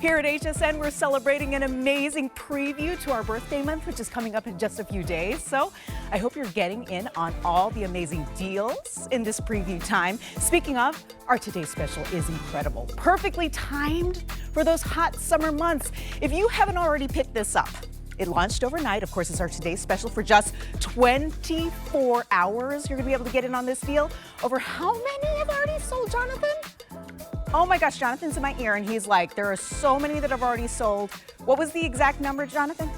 Here at HSN, we're celebrating an amazing preview to our birthday month, which is coming up in just a few days. So I hope you're getting in on all the amazing deals in this preview time. Speaking of, our today's special is incredible. Perfectly timed for those hot summer months. If you haven't already picked this up, it launched overnight. Of course, it's our today's special for just 24 hours. You're gonna be able to get in on this deal. Over how many have already sold, Jonathan? Oh my gosh, Jonathan's in my ear and he's like, there are so many that have already sold. What was the exact number, Jonathan?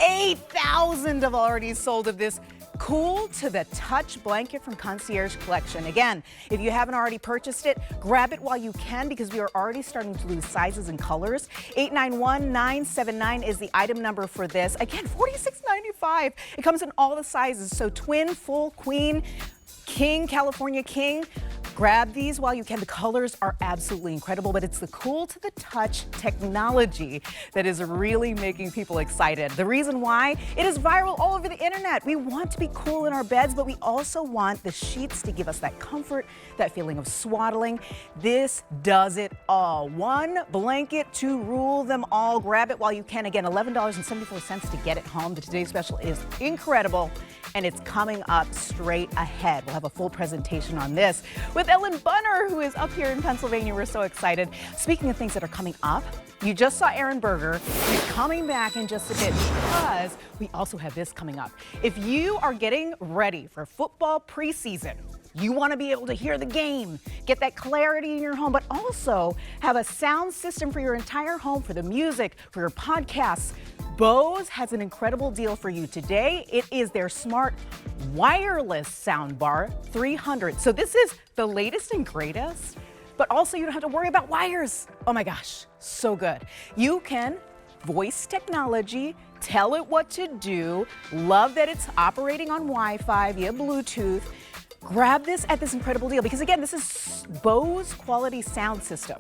8,000 have already sold of this cool to the touch blanket from Concierge Collection. Again, if you haven't already purchased it, grab it while you can because we are already starting to lose sizes and colors. 891979 is the item number for this. Again, $46.95. It comes in all the sizes. So twin, full, queen, king, California king. Grab these while you can. The colors are absolutely incredible, but it's the cool to the touch technology that is really making people excited. The reason why, it is viral all over the internet. We want to be cool in our beds, but we also want the sheets to give us that comfort, that feeling of swaddling. This does it all. One blanket to rule them all. Grab it while you can. Again, $11.74 to get it home. The today's special is incredible, and it's coming up straight ahead. We'll have a full presentation on this with Ellen Bunner, who is up here in Pennsylvania. We're so excited. Speaking of things that are coming up, you just saw Aaron Berger. He's coming back in just a bit because we also have this coming up. If you are getting ready for football preseason, you want to be able to hear the game, get that clarity in your home, but also have a sound system for your entire home, for the music, for your podcasts. Bose has an incredible deal for you today. It is their smart wireless soundbar 300. So this is the latest and greatest, but also you don't have to worry about wires. Oh my gosh, so good. You can voice technology, tell it what to do. Love that it's operating on Wi-Fi via Bluetooth. Grab this at this incredible deal because again, this is Bose quality sound system.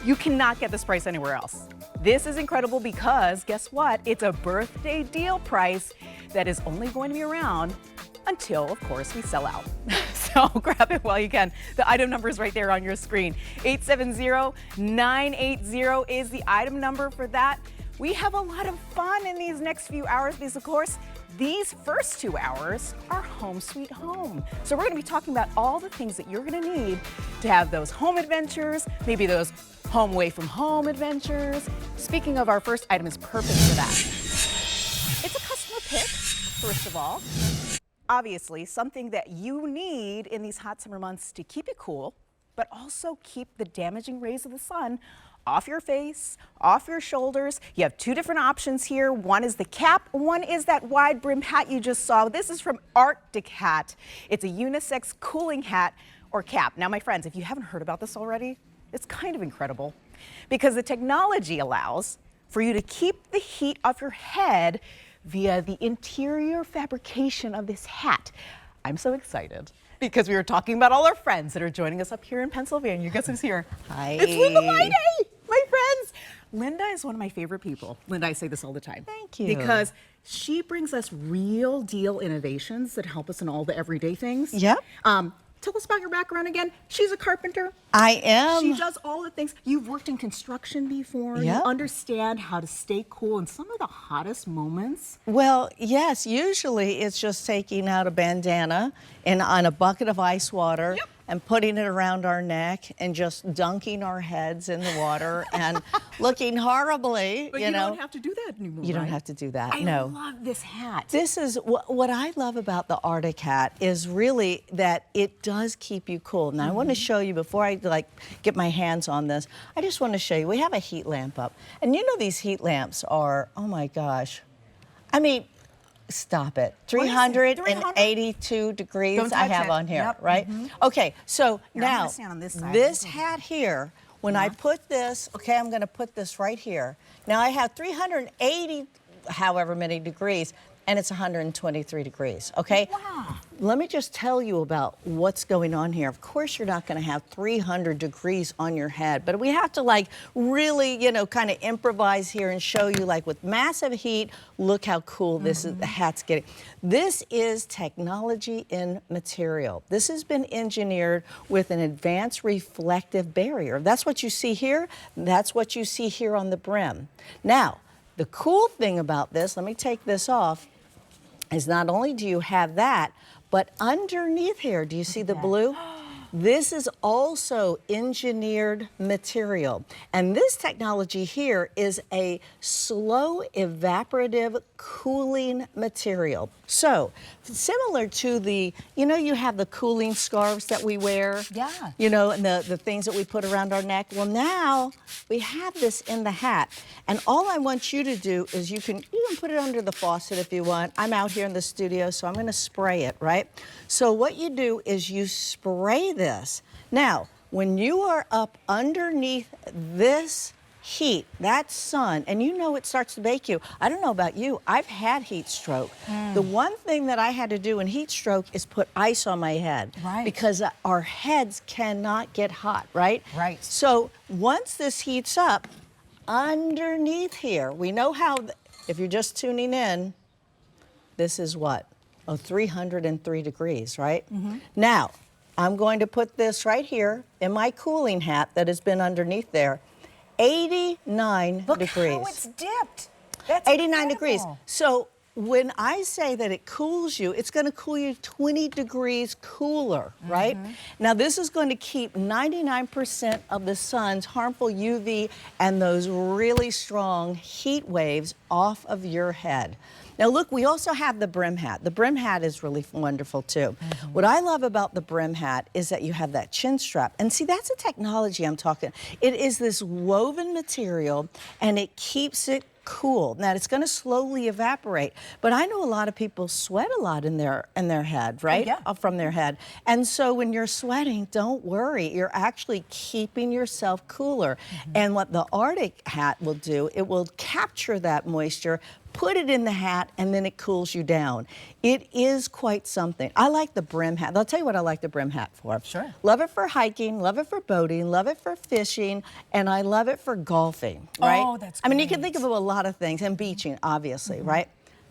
You cannot get this price anywhere else. This is incredible because guess what? It's a birthday deal price that is only going to be around until, of course, we sell out. So grab it while you can. The item number is right there on your screen. 870-980 is the item number for that. We have a lot of fun in these next few hours because, of course, these first 2 hours are home sweet home. So we're going to be talking about all the things that you're going to need to have those home adventures, maybe those home away from home adventures. Speaking of, our first item is perfect for that. It's a customer pick, first of all. Obviously, something that you need in these hot summer months to keep it cool, but also keep the damaging rays of the sun off your face, off your shoulders. You have two different options here. One is the cap, one is that wide brim hat you just saw. This is from Arctic Hat. It's a unisex cooling hat or cap. Now, my friends, if you haven't heard about this already, it's kind of incredible because the technology allows for you to keep the heat off your head via the interior fabrication of this hat. I'm so excited because we were talking about all our friends that are joining us up here in Pennsylvania. Guess who's here? Hi. It's Linda Lide, my friends. Linda is one of my favorite people. Linda, I say this all the time. Thank you. Because she brings us real deal innovations that help us in all the everyday things. Yep. Tell us about your background again. She's a carpenter. I am. She does all the things. You've worked in construction before. Yep. You understand how to stay cool in some of the hottest moments. Well, yes, usually it's just taking out a bandana on a bucket of ice water. Yep. And putting it around our neck and just dunking our heads in the water and looking horribly, But you don't have to do that anymore. You don't right? have to do that, I no. love this hat. This is what I love about the Arctic Hat is really that it does keep you cool. Now I want to show you before I get my hands on this. I just want to show you. We have a heat lamp up, and you know these heat lamps are, oh my gosh, I mean, stop it. 382 degrees Don't I touch have it. on here, Yep. right? Okay, so Here, I'm now gonna stand on this side. this hat here, when I put this, okay, I'm going to put this right here. Now I have 380 however many degrees. and it's 123 degrees, okay? Wow. Let me just tell you about what's going on here. Of course, you're not going to have 300 degrees on your head, but we have to like really, you know, kind of improvise here and show you like with massive heat, look how cool this is, the hat's getting. This is technology in material. This has been engineered with an advanced reflective barrier. That's what you see here. That's what you see here on the brim. Now, the cool thing about this, let me take this off, is not only do you have that, but underneath here, do you see the blue? This is also engineered material. And this technology here is a slow evaporative cooling material. So, similar to the, you know, you have the cooling scarves that we wear. Yeah. You know, and the things that we put around our neck. Well, now we have this in the hat. And all I want you to do is you can put it under the faucet if you want. I'm out here in the studio, so I'm going to spray it, right? So what you do is you spray this. Now, when you are up underneath this heat, that sun, and you know it starts to bake you. I don't know about you, I've had heat stroke. The one thing that I had to do in heat stroke is put ice on my head. Right. Because our heads cannot get hot, right? Right. So once this heats up, underneath here, we know how, if you're just tuning in, this is what? Oh, 303 degrees, right? Now, I'm going to put this right here in my cooling hat that has been underneath there. 89 Look degrees. how it's dipped. That's 89 degrees. incredible. So when I say that it cools you, it's going to cool you 20 degrees cooler, right? Now this is going to keep 99% of the sun's harmful UV and those really strong heat waves off of your head. Now look, we also have the brim hat. The brim hat is really wonderful too. What I love about the brim hat is that you have that chin strap. And see, that's a technology I'm talking. It is this woven material and it keeps it cool. Now it's going to slowly evaporate, but I know a lot of people sweat a lot in their head, right? yeah. From their head. And so when you're sweating, don't worry. You're actually keeping yourself cooler. And what the Arctic hat will do, it will capture that moisture, put it in the hat, and then it cools you down. It is quite something. I like the brim hat. I'll tell you what I like the brim hat for. Sure. Love it for hiking, love it for boating, love it for fishing, and I love it for golfing, right? Oh, that's I mean, you can great. think of a lot of things, and beaching, obviously, right?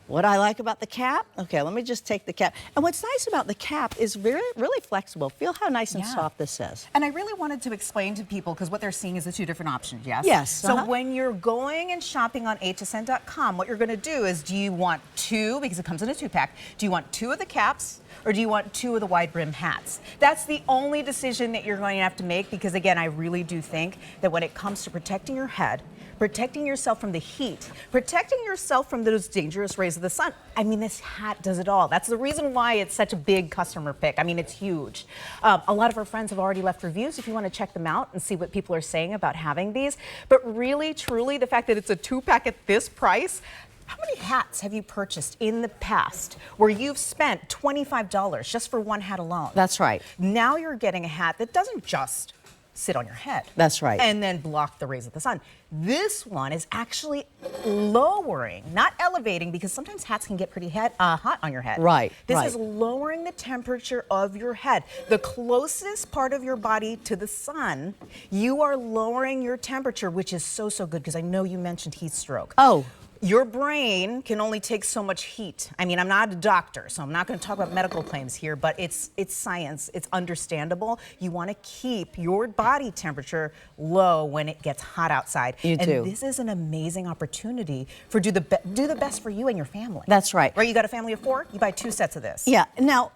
What I like about the cap, okay, let me just take the cap. And what's nice about the cap is really flexible. Feel how nice and Yeah. soft this is. And I really wanted to explain to people, because what they're seeing is the two different options, yes? Yes, So when you're going and shopping on hsn.com, what you're going to do is, do you want two, because it comes in a 2-pack, do you want 2 of the caps, or do you want 2 of the wide brim hats? That's the only decision that you're going to have to make, because again, I really do think that when it comes to protecting your head, protecting yourself from the heat, protecting yourself from those dangerous rays of the sun. I mean, this hat does it all. That's the reason why it's such a big customer pick. I mean, it's huge. A lot of our friends have already left reviews if you want to check them out and see what people are saying about having these. But really, truly, the fact that it's a 2-pack at this price, how many hats have you purchased in the past where you've spent $25 just for one hat alone? That's right. Now you're getting a hat that doesn't just sit on your head. That's right. And then block the rays of the sun. This one is actually lowering, not elevating, because sometimes hats can get pretty hot on your head. Right, This right. is lowering the temperature of your head. The closest part of your body to the sun, you are lowering your temperature, which is so, so good, because I know you mentioned heat stroke. Oh. Your brain can only take so much heat. I mean, I'm not a doctor, so I'm not going to talk about medical claims here, but it's science. It's understandable. You want to keep your body temperature low when it gets hot outside. You do. And this is an amazing opportunity for do the best for you and your family. That's right. Right? You got a family of 4? You buy 2 sets of this. Yeah. Now,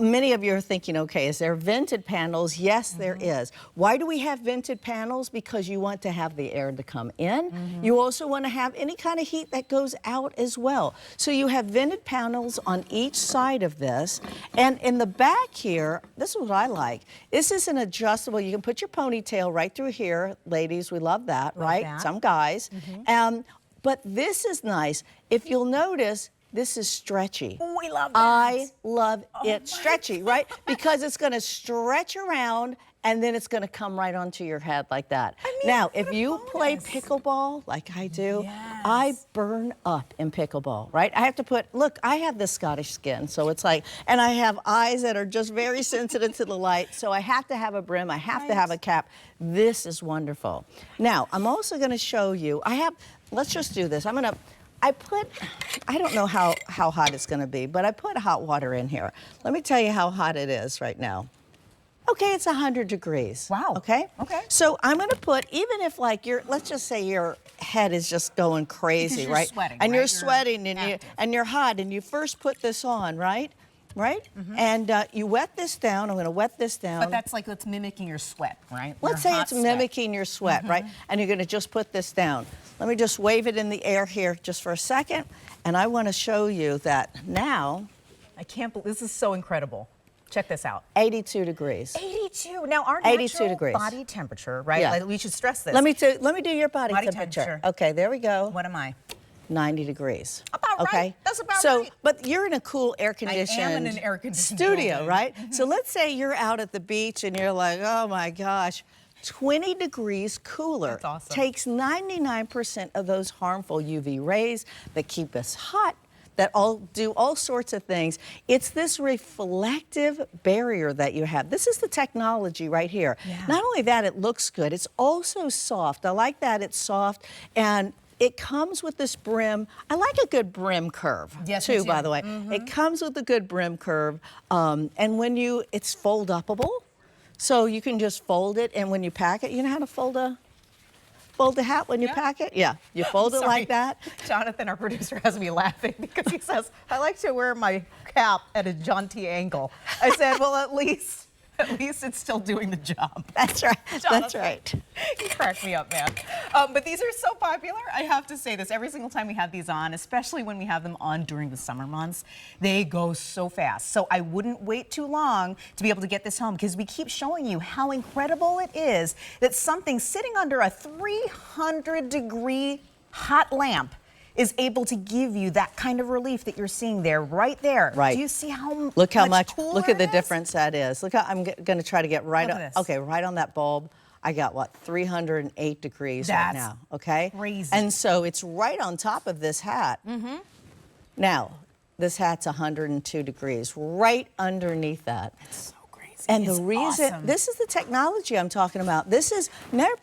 many of you are thinking, okay, is there vented panels? Yes, there is. Why do we have vented panels? Because you want to have the air to come in. You also want to have any kind of heat that goes out as well. So you have vented panels on each side of this. And in the back here, this is what I like. This is an adjustable, you can put your ponytail right through here. Ladies, we love that, right? that. Some guys. But this is nice. If you'll notice, this is stretchy. Oh, we love that. I love Oh it stretchy, right? Because it's going to stretch around and then it's going to come right onto your head like that. I mean, now, what if a you play bonus. pickleball like I do, Yes. I burn up in pickleball, right? I have to put, look, I have this Scottish skin, so it's like, and I have eyes that are just very sensitive to the light, so I have to have a brim, I have to have a cap. This is wonderful. Now, I'm also going to show you, let's just do this. I don't know how hot it's going to be, but I put hot water in here. Let me tell you how hot it is right now. Okay, it's 100 degrees. Wow. Okay? Okay. So I'm going to put, even if like let's just say your head is just going crazy, you're right? sweating, and right? you're You're sweating active. and you're hot and you first put this on, right? Right? And you wet this down. I'm going to wet this down. But that's like, it's mimicking your sweat, right? Let's Your say hot it's sweat. mimicking your sweat, right? And you're going to just put this down. Let me just wave it in the air here just for a second. And I want to show you that now. I can't believe, this is so incredible. Check this out. 82 degrees. 82. Now, our 82 natural degrees. body temperature, right? Yeah. Like, we should stress this. Let me do your body Body temperature. temperature. Okay, there we go. What am I? 90 degrees. About right. Okay. That's about so, right. but you're in a cool air-conditioned I am in an air-conditioned studio, building. right? So let's say you're out at the beach and you're like, oh my gosh, 20 degrees cooler. That's awesome. Takes 99% of those harmful UV rays that keep us hot, that do all sorts of things. It's this reflective barrier that you have. This is the technology right here. Yeah. Not only that, it looks good, it's also soft. I like that it's soft, and it comes with this brim. I like a good brim curve, Yes, me too, by too. the way. It comes with a good brim curve, and it's fold-upable, so you can just fold it, and when you pack it, you know how to fold the hat when you Yeah. pack it? Yeah, you fold it Sorry. like that. Jonathan, our producer, has me laughing because he says, I like to wear my cap at a jaunty angle. I said, well, at least it's still doing the job. That's right, that's Jonathan. right. You crack me up, man. But these are so popular. I have to say this every single time we have these on, especially when we have them on during the summer months. They go so fast. So I wouldn't wait too long to be able to get this home, because we keep showing you how incredible it is that something sitting under a 300-degree hot lamp is able to give you that kind of relief that you're seeing there, right there. Right. Do you see how Look how much, cooler look at the it is? difference that is. Look how, I'm going to try to get right Look on, at this. okay, right on that bulb. I got, what, 308 degrees right That's now, okay? crazy. And so it's right on top of this hat. Now, this hat's 102 degrees, right underneath that. So crazy. And It's the reason, awesome. this is the technology I'm talking about. This is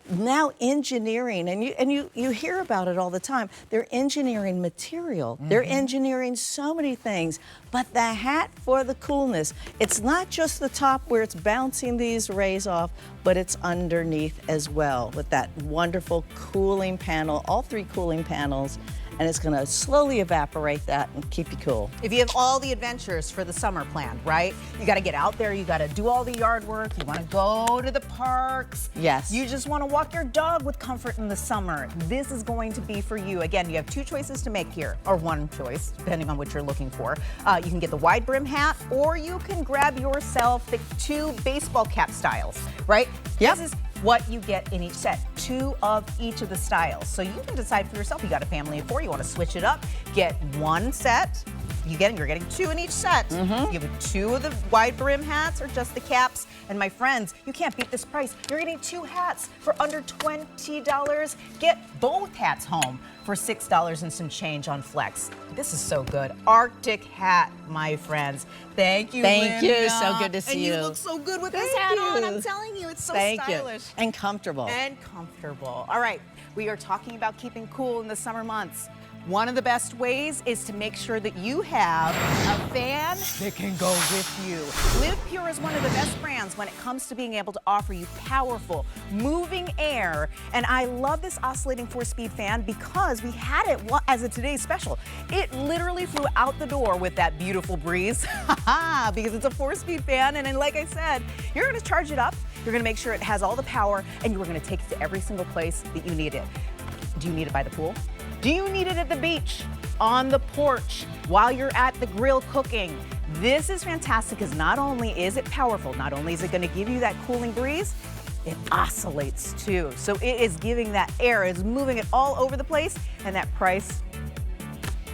now engineering, and you hear about it all the time. They're engineering material. They're engineering so many things. But the hat for the coolness, it's not just the top where it's bouncing these rays off, but it's underneath as well with that wonderful cooling panel, all three cooling panels. And it's going to slowly evaporate that and keep you cool. If you have all the adventures for the summer planned, right? You got to get out there, you got to do all the yard work, you want to go to the parks. Yes. You just want to walk your dog with comfort in the summer. This is going to be for you. Again, you have two choices to make here, or one choice, depending on what you're looking for. You can get the wide brim hat, or you can grab yourself the two baseball cap styles, right? Yep. This is what you get in each set, two of each of the styles. So you can decide for yourself. You got a family of four, you want to switch it up, get one set. You're getting two in each set. You have two of the wide brim hats or just the caps. And my friends, you can't beat this price. You're getting two hats for under $20. Get both hats home for $6 and some change on Flex. This is so good. Arctic hat, my friends. Thank you, Thank you. Linda. So good to see and you. And you look so good with this Thank hat on. you. I'm telling you, it's so Thank stylish. you. And comfortable. And comfortable. All right, we are talking about keeping cool in the summer months. One of the best ways is to make sure that you have a fan that can go with you. Live Pure is one of the best brands when it comes to being able to offer you powerful, moving air. And I love this oscillating 4-speed fan because we had it as a today's special. It literally flew out the door with that beautiful breeze because it's a 4-speed fan. And then, like I said, you're going to charge it up. You're going to make sure it has all the power, and you're going to take it to every single place that you need it. Do you need it by the pool? Do you need it at the beach, on the porch, while you're at the grill cooking? This is fantastic because not only is it powerful, not only is it going to give you that cooling breeze, it oscillates too. So it is giving that air, it's moving it all over the place, and that price,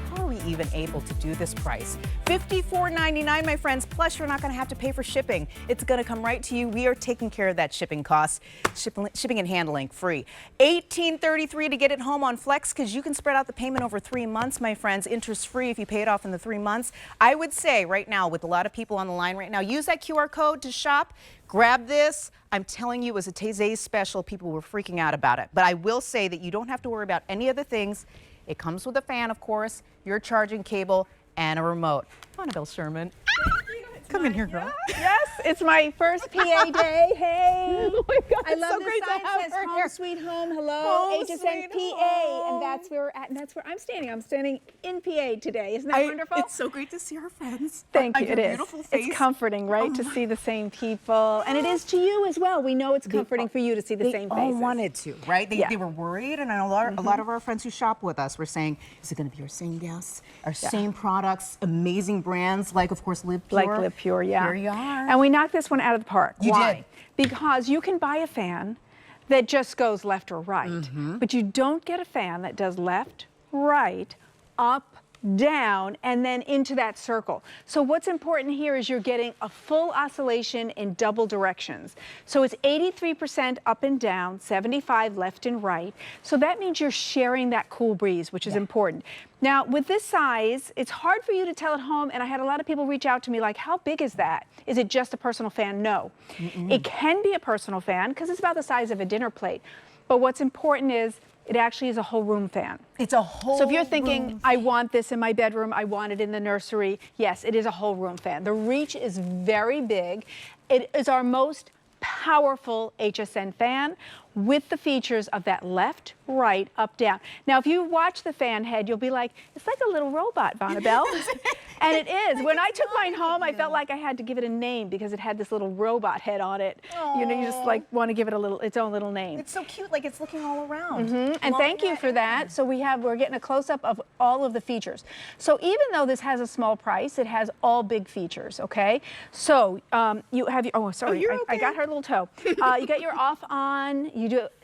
how are we even able to do this price. $54.99, my friends, plus you're not going to have to pay for shipping. It's going to come right to you. We are taking care of that shipping cost. Shipping and handling free. $18.33 to get it home on Flex, because you can spread out the payment over 3 months, my friends. Interest free if you pay it off in the 3 months. I would say right now, with a lot of people on the line right now, use that QR code to shop. Grab this. I'm telling you, it was a today's special. People were freaking out about it. But I will say that you don't have to worry about any other things. It comes with a fan, of course, your charging cable, and a remote. Annabelle Sherman. Come in here, girl. Yes, it's my first PA day. Hey. Oh my God, I love so this great to sign. have It says her home here. sweet home. Hello, Home HSN sweet PA. home. And that's where we're at, and that's where I'm standing. I'm standing in PA today. Isn't that wonderful? It's so great to see our friends. Thank you. Your It is. beautiful face. It's comforting, right, to see the same people, and it is to you as well. We know it's comforting for you to see the same They faces. all wanted to, right? Yeah. They were worried, and a lot of our friends who shop with us were saying, is it going to be our same guests, our same products, amazing brands, like, of course, Live Pure? Like Live Pure, yeah. Here you are. And we knocked this one out of the park. You Why? did. Because you can buy a fan that just goes left or right, but you don't get a fan that does left, right, up, down, and then into that circle. So what's important here is you're getting a full oscillation in double directions. So it's 83% up and down, 75 left and right. So that means you're sharing that cool breeze, which is important. Now, with this size, it's hard for you to tell at home, and I had a lot of people reach out to me like, how big is that? Is it just a personal fan? No. It can be a personal fan because it's about the size of a dinner plate. But what's important is it actually is a whole room fan. It's a whole So if you're thinking, room. I want this in my bedroom, I want it in the nursery, yes, it is a whole room fan. The reach is very big. It is our most powerful HSN fan with the features of that left, right, up, down. Now, if you watch the fan head, you'll be like, it's like a little robot, Bonnabelle. And it is. When I took mine home, I felt like I had to give it a name because it had this little robot head on it. You know, you just like want to give it its own little name. It's so cute, like it's looking all around. And thank you for that. So we're getting a close-up of all of the features. So even though this has a small price, it has all big features, okay? So you have your, oh, sorry, I got her little toe. You got your off on,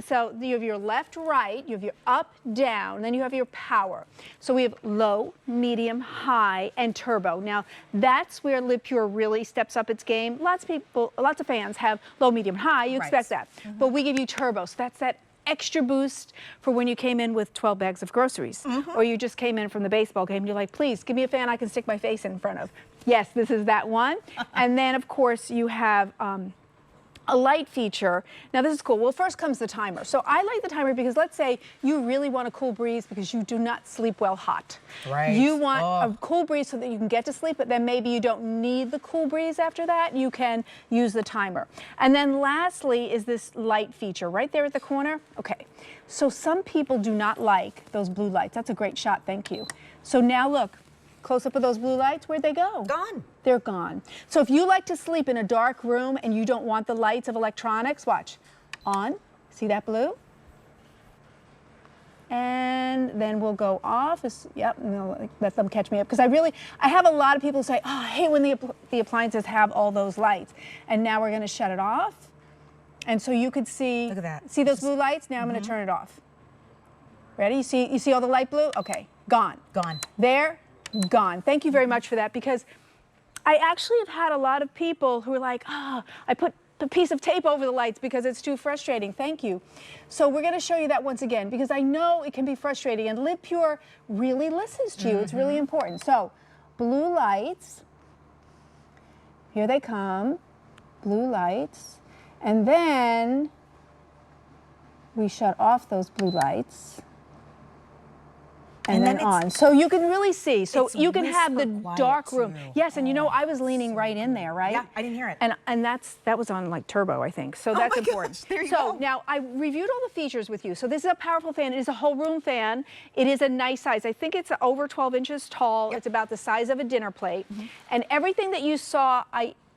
so you have your left, right, you have your up, down, then you have your power. So we have low, medium, high, and turbo. Now, that's where Live Pure really steps up its game. Lots of fans have low, medium, high. You expect that. But we give you turbo. So that's that extra boost for when you came in with 12 bags of groceries, or you just came in from the baseball game and you're like, please give me a fan I can stick my face in front of. Yes, this is that one. And then, of course, you have a light feature. Now this is cool. Well, first comes the timer. So I like the timer because let's say you really want a cool breeze because you do not sleep well hot. Right. You want a cool breeze so that you can get to sleep, but then maybe you don't need the cool breeze after that. You can use the timer. And then lastly is this light feature right there at the corner. Okay. So some people do not like those blue lights. That's a great shot. Thank you. So now look, close up of those blue lights, where'd they go? Gone. They're gone. So if you like to sleep in a dark room and you don't want the lights of electronics, watch. On, see that blue? And then we'll go off. Yep, no, let them catch me up. Because I have a lot of people say, oh, I hate when the appliances have all those lights. And now we're gonna shut it off. And so you could see, look at that. See those blue lights? Now I'm gonna turn it off. Ready? You see all the light blue? Okay, gone. Gone. There, gone. Thank you very much for that, because I actually have had a lot of people who are like, I put a piece of tape over the lights because it's too frustrating. Thank you. So we're going to show you that once again because I know it can be frustrating, and Live Pure really listens to you. It's really important. So blue lights, here they come, blue lights, and then we shut off those blue lights. And then on. So you can really see. So you can have the dark room. Too. Yes, and you know, I was leaning right in there, right? Yeah, I didn't hear it. And that was on like turbo, I think. So that's important. Gosh, there you so go. now I reviewed all the features with you. So this is a powerful fan. It is a whole room fan. It is a nice size. I think it's over 12 inches tall. It's about the size of a dinner plate. And everything that you saw,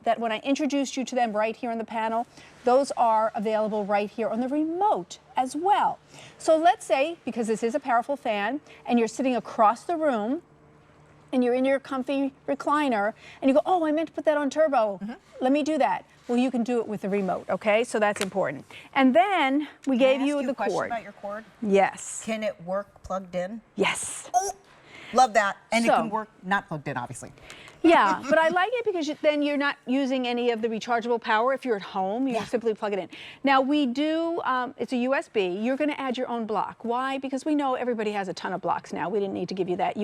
that when I introduced you to them right here on the panel, those are available right here on the remote as well. So let's say, because this is a powerful fan, and you're sitting across the room, and you're in your comfy recliner, and you go, oh, I meant to put that on turbo. Let me do that. Well, you can do it with the remote, okay? So that's important. And then we gave you the question cord. about your cord? Yes. Can it work plugged in? Yes. Oh. Love that. And it So- can work not plugged in, obviously. Yeah, but I like it because then you're not using any of the rechargeable power. If you're at home, you simply plug it in. Now we do, it's a USB. You're going to add your own block. Why? Because we know everybody has a ton of blocks now. We didn't need to give you that.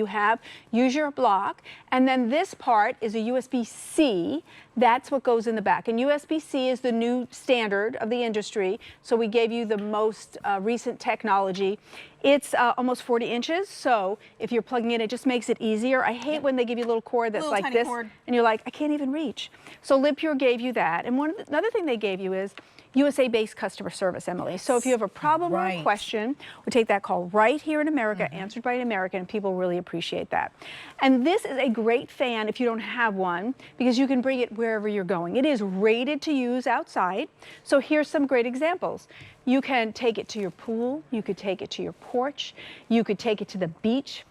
Use your block. And then this part is a USB-C. That's what goes in the back. And USB-C is the new standard of the industry. So we gave you the most recent technology. It's almost 40 inches, so if you're plugging in, it just makes it easier. I hate when they give you a little cord that's like this, and you're like, I can't even reach. So LivePure gave you that. And another thing they gave you is USA-based customer service, Emily. So if you have a problem or a question, we take that call right here in America, answered by an American, and people really appreciate that. And this is a great fan if you don't have one, because you can bring it wherever you're going. It is rated to use outside. So here's some great examples. You can take it to your pool, you could take it to your porch, you could take it to the beach.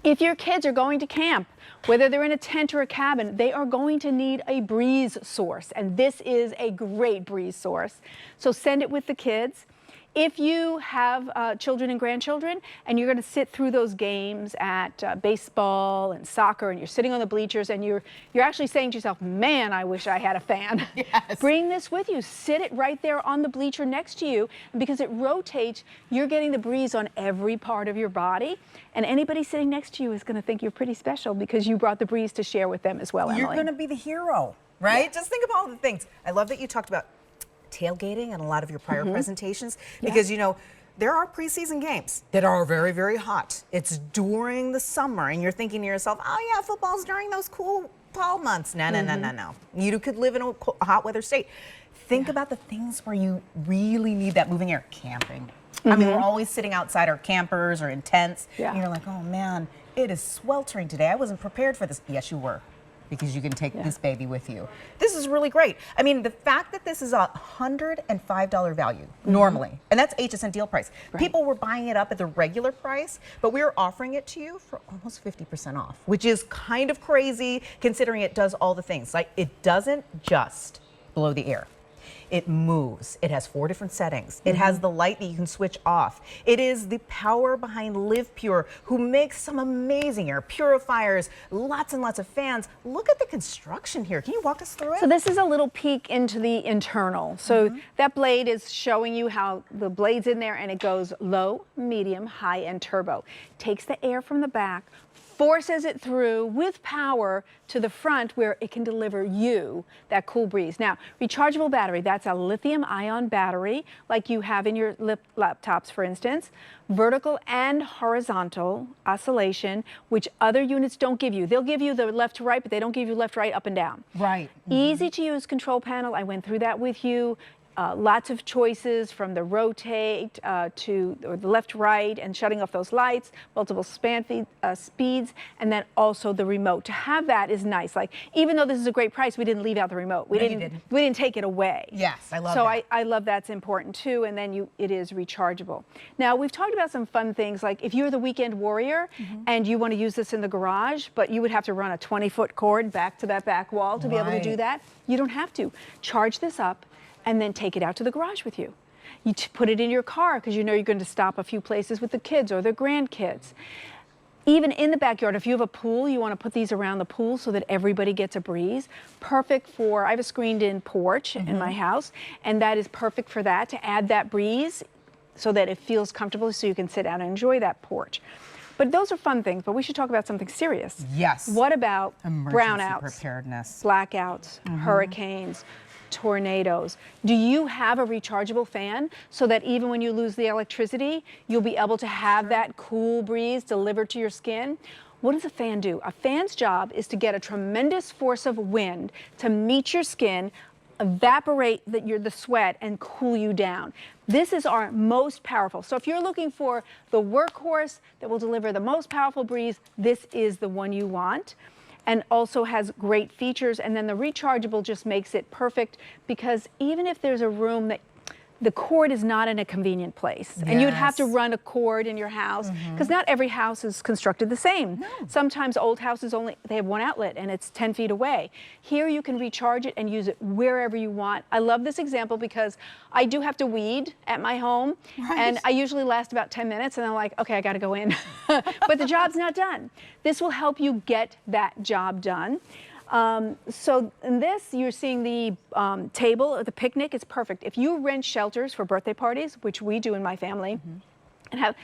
If your kids are going to camp, whether they're in a tent or a cabin, they are going to need a breeze source, and this is a great breeze source. So send it with the kids. If you have children and grandchildren and you're going to sit through those games at baseball and soccer, and you're sitting on the bleachers and you're actually saying to yourself, man, I wish I had a fan. Yes. Bring this with you. Sit it right there on the bleacher next to you, and because it rotates, you're getting the breeze on every part of your body, and anybody sitting next to you is going to think you're pretty special because you brought the breeze to share with them as well, Emily. You're going to be the hero, right? Just think of all the things. I love that you talked about tailgating and a lot of your prior presentations, because you know there are preseason games that are very, very hot. It's during the summer and you're thinking to yourself, oh yeah, football's during those cool fall months. No. You could live in a hot weather state. Think about the things where you really need that moving air. Camping. I mean, we're always sitting outside our campers or in tents, and you're like, oh man, it is sweltering today. I wasn't prepared for this. Yes, you were, because you can take this baby with you. This is really great. I mean, the fact that this is a $105 value normally, and that's HSN deal price. People were buying it up at the regular price, but we are offering it to you for almost 50% off, which is kind of crazy considering it does all the things. Like, it doesn't just blow the air. It moves. It has 4 different settings. It has the light that you can switch off. It is the power behind LivePure, who makes some amazing air purifiers, lots and lots of fans. Look at the construction here. Can you walk us through it? So this is a little peek into the internal. So that blade is showing you how the blade's in there, and it goes low, medium, high, and turbo. Takes the air from the back, forces it through with power to the front where it can deliver you that cool breeze. Now, rechargeable battery, that's a lithium-ion battery like you have in your laptops, for instance. Vertical and horizontal oscillation, which other units don't give you. They'll give you the left to right, but they don't give you left, right, up and down. Right. Easy to use control panel. I went through that with you. Lots of choices from the rotate to the left, right, and shutting off those lights, multiple speeds, and then also the remote. To have that is nice. Like, even though this is a great price, we didn't leave out the remote. We didn't take it away. Yes, I love that. So I love that's important too. And then it is rechargeable. Now, we've talked about some fun things, like if you're the weekend warrior and you want to use this in the garage, but you would have to run a 20-foot cord back to that back wall to be able to do that. You don't have to. Charge this up and then take it out to the garage with you. You put it in your car because you know you're going to stop a few places with the kids or the grandkids. Even in the backyard, if you have a pool, you want to put these around the pool so that everybody gets a breeze. Perfect for, I have a screened-in porch in my house, and that is perfect for that, to add that breeze so that it feels comfortable so you can sit out and enjoy that porch. But those are fun things, but we should talk about something serious. Yes. What about emergency brownouts, preparedness, blackouts, hurricanes, tornadoes? Do you have a rechargeable fan so that even when you lose the electricity, you'll be able to have that cool breeze delivered to your skin? What does a fan do? A fan's job is to get a tremendous force of wind to meet your skin, evaporate the sweat, and cool you down. This is our most powerful. So if you're looking for the workhorse that will deliver the most powerful breeze, this is the one you want. And also has great features. And then the rechargeable just makes it perfect, because even if there's a room that the cord is not in a convenient place. Yes. And you'd have to run a cord in your house because not every house is constructed the same. No. Sometimes old houses they have one outlet and it's 10 feet away. Here you can recharge it and use it wherever you want. I love this example because I do have to weed at my home, and I usually last about 10 minutes and I'm like, okay, I got to go in. But the job's not done. This will help you get that job done. So in this, you're seeing the table or the picnic. It's perfect. If you rent shelters for birthday parties, which we do in my family, and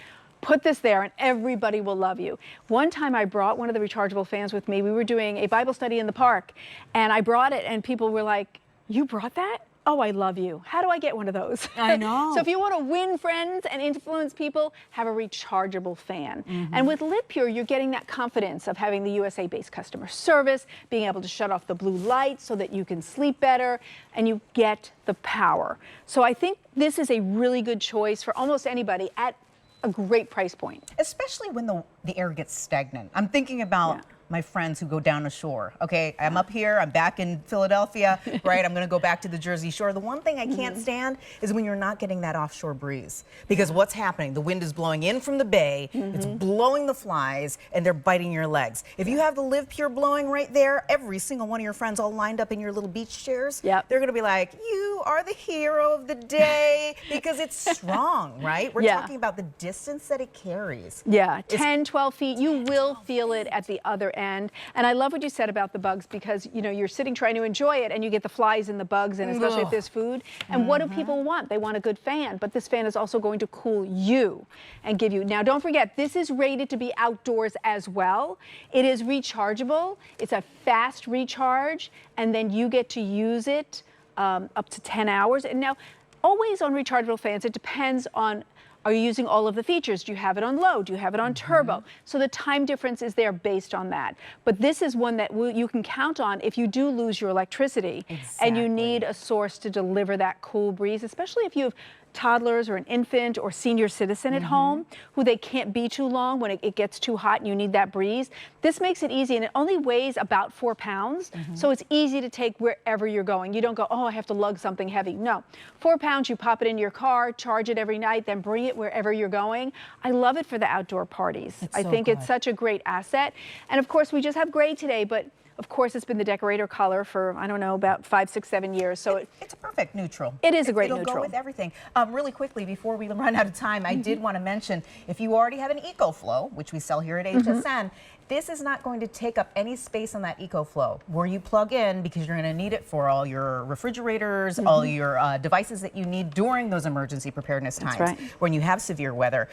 put this there and everybody will love you. One time I brought one of the rechargeable fans with me. We were doing a Bible study in the park and I brought it and people were like, you brought that? Oh, I love you. How do I get one of those? I know. So if you want to win friends and influence people, have a rechargeable fan. And with Lid Pure, you're getting that confidence of having the USA-based customer service, being able to shut off the blue light so that you can sleep better, and you get the power. So I think this is a really good choice for almost anybody at a great price point. Especially when the air gets stagnant. I'm thinking about my friends who go down the shore. Okay, I'm up here, I'm back in Philadelphia, right? I'm gonna go back to the Jersey Shore. The one thing I can't stand is when you're not getting that offshore breeze. Because what's happening? The wind is blowing in from the bay, it's blowing the flies, and they're biting your legs. If you have the Live Pure blowing right there, every single one of your friends all lined up in your little beach chairs, they're gonna be like, you are the hero of the day, because it's strong, right? We're talking about the distance that it carries. Yeah, 10, 12 feet, you will feel it at the other end. And I love what you said about the bugs because, you know, you're sitting trying to enjoy it and you get the flies and the bugs, and especially if there's food. And what do people want? They want a good fan, but this fan is also going to cool you and give you. Now, don't forget, this is rated to be outdoors as well. It is rechargeable. It's a fast recharge, and then you get to use it up to 10 hours. And now, always on rechargeable fans, it depends on, are you using all of the features? Do you have it on low? Do you have it on turbo? So the time difference is there based on that. But this is one that you can count on if you do lose your electricity and you need a source to deliver that cool breeze, especially if you have toddlers or an infant or senior citizen at home who they can't be too long when it gets too hot and you need that breeze. This makes it easy, and it only weighs about 4 pounds, so it's easy to take wherever you're going. You don't go, oh, I have to lug something heavy. No, 4 pounds, you pop it in your car, charge it every night, then bring it wherever you're going. I love it for the outdoor parties. I think it's such a great asset. And of course, we just have gray today, but of course, it's been the decorator color for, I don't know, about 5, 6, 7 years. So it's a perfect neutral. It is a great neutral. It'll go with everything. Really quickly, before we run out of time, I did want to mention, if you already have an EcoFlow, which we sell here at HSN, this is not going to take up any space on that EcoFlow where you plug in, because you're going to need it for all your refrigerators, all your devices that you need during those emergency preparedness times when you have severe weather.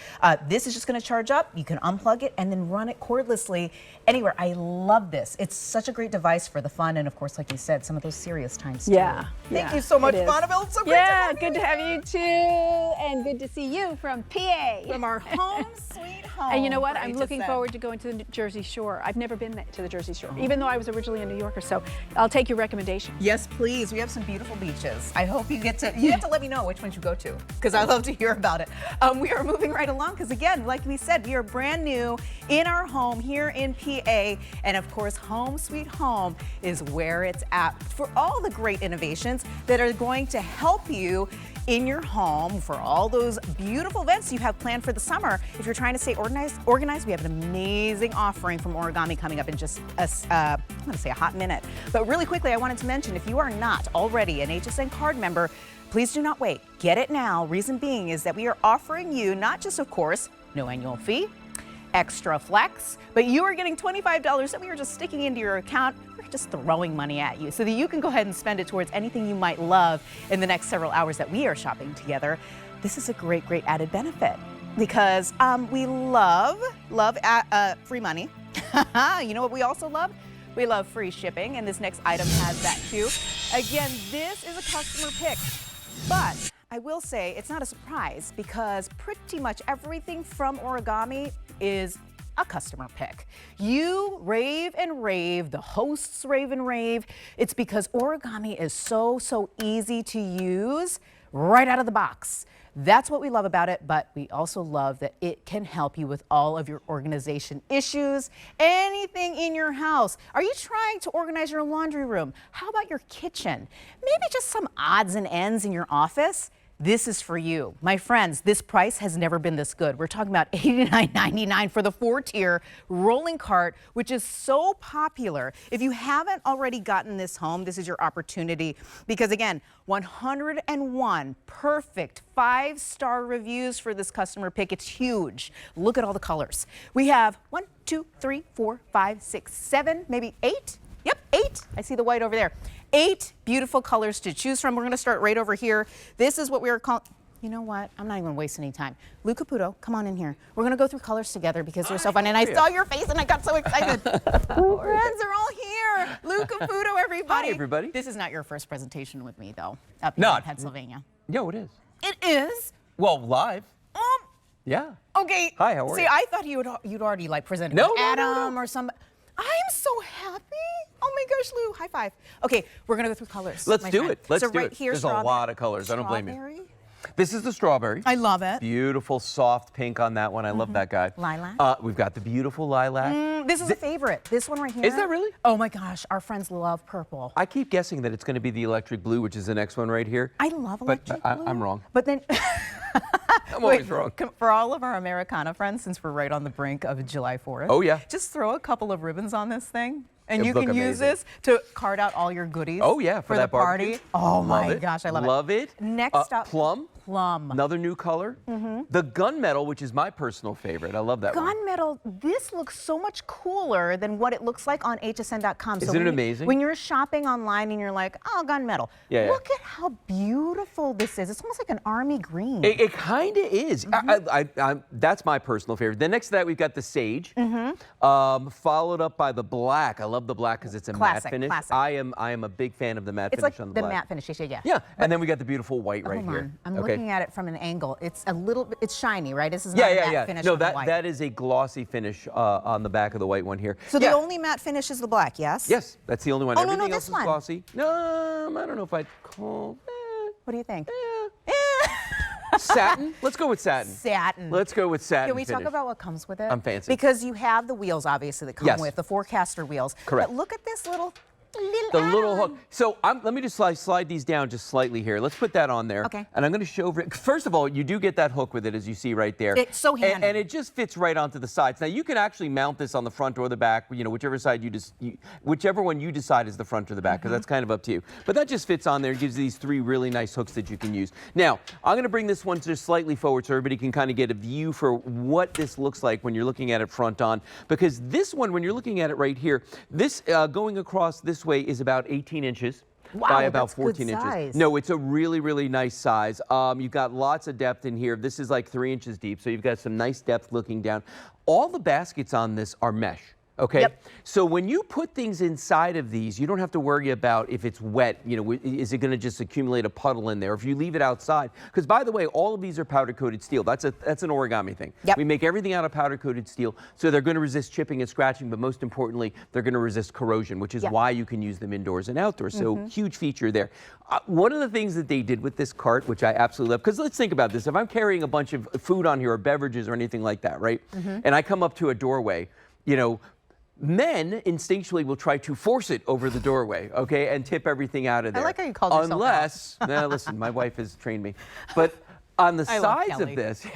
This is just going to charge up. You can unplug it and then run it cordlessly anywhere. I love this. It's such a great device for the fun and, of course, like you said, some of those serious times too. Thank you so much, Bonneville. So great to have good to have you too, and good to see you from PA. From our home sweet home. And you know what? I'm looking forward to going to the Jersey Shore. I've never been to the Jersey Shore, even though I was originally a New Yorker, so I'll take your recommendation. Yes, please. We have some beautiful beaches. I hope you get to let me know which ones you go to, because I love to hear about it. We are moving right along because, again, like we said, we are brand new in our home here in PA, and of course, Home Sweet Home is where it's at for all the great innovations that are going to help you in your home for all those beautiful events you have planned for the summer. If you're trying to stay organized, we have an amazing offering from Origami coming up in just I'm gonna say a hot minute. But really quickly, I wanted to mention, if you are not already an HSN card member, please do not wait. Get it now. Reason being is that we are offering you not just, of course, no annual fee, extra flex, but you are getting $25 that we are just sticking into your account. We're just throwing money at you so that you can go ahead and spend it towards anything you might love in the next several hours that we are shopping together. This is a great, great added benefit because we love free money. You know what we also love? We love free shipping, and this next item has that too. Again, this is a customer pick, but I will say it's not a surprise because pretty much everything from Origami is a customer pick. You rave and rave, the hosts rave and rave. It's because Origami is so easy to use right out of the box. That's what we love about it, but we also love that it can help you with all of your organization issues, anything in your house. Are you trying to organize your laundry room? How about your kitchen? Maybe just some odds and ends in your office? this is for you. My friends, this price has never been this good. We're talking about $89.99 for the 4-tier rolling cart, which is so popular. If you haven't already gotten this home, this is your opportunity because, again, 101 perfect 5-star reviews for this customer pick. It's huge. Look at all the colors. We have 1, 2, 3, 4, 5, 6, 7, maybe 8. Yep, 8. I see the white over there. 8 beautiful colors to choose from. We're going to start right over here. This is what we are calling. You know what? I'm not even wasting any time. Lou Caputo, come on in here. We're going to go through colors together because they're so fun. And I saw your face and I got so excited. My friends are all here. Lou Caputo, everybody. Hi, everybody. This is not your first presentation with me, though, up here in Pennsylvania. No, it is. It is? Well, live. Yeah. Okay. Hi, how are you? See, I thought you'd already like presented with Adam or somebody. I'm so happy. Oh my gosh, Lou, high five. Okay, we're gonna go through colors. Let's do it. Let's do it. Here, there's a lot of colors. I don't blame you. Strawberry. This is the strawberry. I love it. Beautiful, soft pink on that one. I love that guy. Lilac. We've got the beautiful lilac. This is a favorite. This one right here. Is that really? Oh my gosh, our friends love purple. I keep guessing that it's going to be the electric blue, which is the next one right here. I love electric blue. I'm wrong. But then. I'm always wrong. For all of our Americana friends, since we're right on the brink of July 4th. Oh, yeah. Just throw a couple of ribbons on this thing. And It'll you can use this to card out all your goodies. Oh, yeah, for the that party. barbecue. Oh my gosh, I love it. Love it. Next up, plum. Plum. Another new color. The gunmetal, which is my personal favorite. I love that one. Gunmetal, this looks so much cooler than what it looks like on hsn.com. Isn't it amazing? When you're shopping online and you're like, oh, gunmetal. Yeah, Look at how beautiful this is. It's almost like an army green. It kind of is. That's my personal favorite. Then next to that, we've got the sage, followed up by the black. I love the black because it's a matte finish. Classic. I am a big fan of the matte finish on the black. It's like the matte finish, yeah. Yeah, and then we got the beautiful white right Hold here. on. I'm looking at it from an angle. It's a little bit, it's shiny, right? This is not a matte finish No, on the white. that is a glossy finish on the back of the white one here. So the only matte finish is the black, yes? Yes, that's the only one. Oh, Everything no, else this is one. glossy. No, I don't know if I'd call What do you think? satin. Let's go with satin. Satin. Let's go with satin. Can we finish. talk about what comes with it? I'm fancy. Because you have the wheels, obviously, that come with the Forecaster wheels. Correct. But look at this little little hook. So let me just slide these down just slightly here. Let's put that on there. Okay. And I'm going to show. First of all, you do get that hook with it, as you see right there. It's so handy. And it just fits right onto the sides. Now you can actually mount this on the front or the back. You know, whichever side whichever one you decide is the front or the back, because that's kind of up to you. But that just fits on there. It gives you these 3 really nice hooks that you can use. Now I'm going to bring this one just slightly forward so everybody can kind of get a view for what this looks like when you're looking at it front on. Because this one, when you're looking at it right here, this going across this way is about 18 inches. Wow, by about that's 14 good inches. size. No, it's a really, really nice size. You've got lots of depth in here. This is like 3 inches deep, so you've got some nice depth looking down. All the baskets on this are mesh. Okay, so when you put things inside of these, you don't have to worry about if it's wet, you know, is it going to just accumulate a puddle in there? If you leave it outside, because by the way, all of these are powder coated steel. That's an origami thing. We make everything out of powder coated steel, so they're going to resist chipping and scratching, but most importantly, they're going to resist corrosion, which is why you can use them indoors and outdoors. So huge feature there. One of the things that they did with this cart, which I absolutely love, because let's think about this. If I'm carrying a bunch of food on here or beverages or anything like that, right? And I come up to a doorway, you know, men instinctually will try to force it over the doorway, okay, and tip everything out of there. I like how you called yourself Unless, now listen, my wife has trained me. But on the sides of this,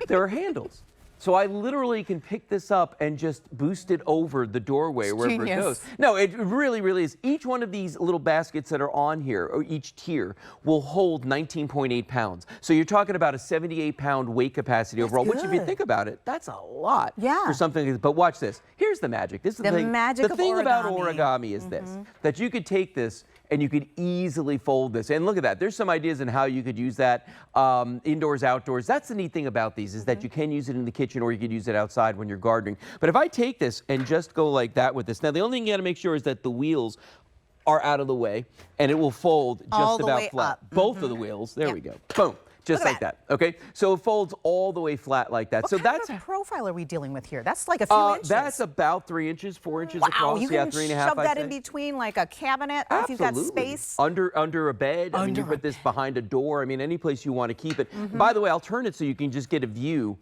there are handles. So I literally can pick this up and just boost it over the doorway wherever it goes. No, it really, really is. Each one of these little baskets that are on here, or each tier, will hold 19.8 pounds. So you're talking about a 78-pound weight capacity overall, which if you think about it, that's a lot for something like this. But watch this. Here's the magic. This is the thing. Magic the thing about origami is this, that you could take this and you could easily fold this. And look at that. There's some ideas on how you could use that indoors, outdoors. That's the neat thing about these, is that you can use it in the kitchen or you could use it outside when you're gardening. But if I take this and just go like that with this, now the only thing you gotta make sure is that the wheels are out of the way and it will fold just about flat. Both of the wheels, there we go, boom. Just like that. Okay? So it folds all the way flat like that. What kind of profile are we dealing with here? That's like a few inches. That's about 3 inches, 4 inches across. You can 3.5. shove that in between like a cabinet if you've got space. Under a bed. I mean, you put this behind a door. I mean, any place you want to keep it. By the way, I'll turn it so you can just get a view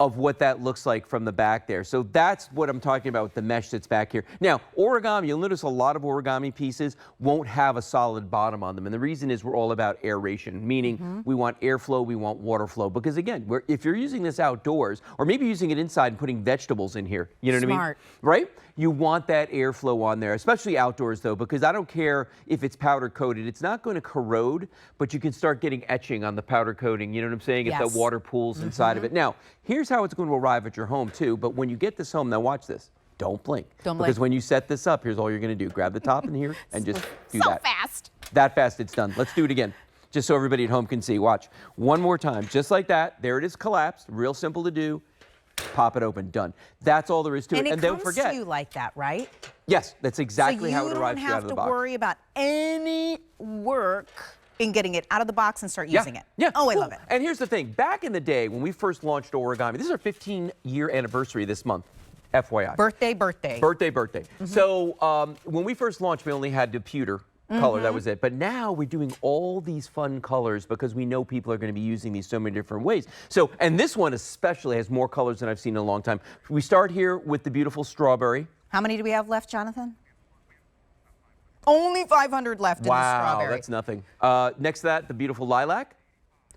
of what that looks like from the back there. So that's what I'm talking about with the mesh that's back here. Now, origami, you'll notice a lot of origami pieces won't have a solid bottom on them. And the reason is we're all about aeration, meaning we want airflow, we want water flow. Because again, if you're using this outdoors, or maybe using it inside and putting vegetables in here, you know what I mean? Smart. Right? You want that airflow on there, especially outdoors though, because I don't care if it's powder coated. It's not going to corrode, but you can start getting etching on the powder coating. You know what I'm saying? If Yes. the water pools inside of it. Now, here's how it's going to arrive at your home too. But when you get this home, now watch this. Don't blink. Don't blink. Because when you set this up, here's all you're going to do. Grab the top in here and just do So that. fast. That fast, it's done. Let's do it again. Just so everybody at home can see. Watch. One more time. Just like that. There it is collapsed. Real simple to do. Pop it open. Done. That's all there is to it. And it And don't comes forget. to you like that, right? Yes, that's exactly how it So arrives you here don't out of have the to box. worry about any work in getting it out of the box and start using it. Yeah. Oh, I Well, love it. And here's the thing. Back in the day when we first launched origami, this is our 15-year anniversary this month, FYI. Birthday. Birthday. So when we first launched, we only had the pewter color. That was it. But now we're doing all these fun colors because we know people are going to be using these so many different ways. So, and this one especially has more colors than I've seen in a long time. We start here with the beautiful strawberry. How many do we have left, Jonathan? Only 500 left in the Wow, strawberry. that's nothing. Next to that, the beautiful lilac.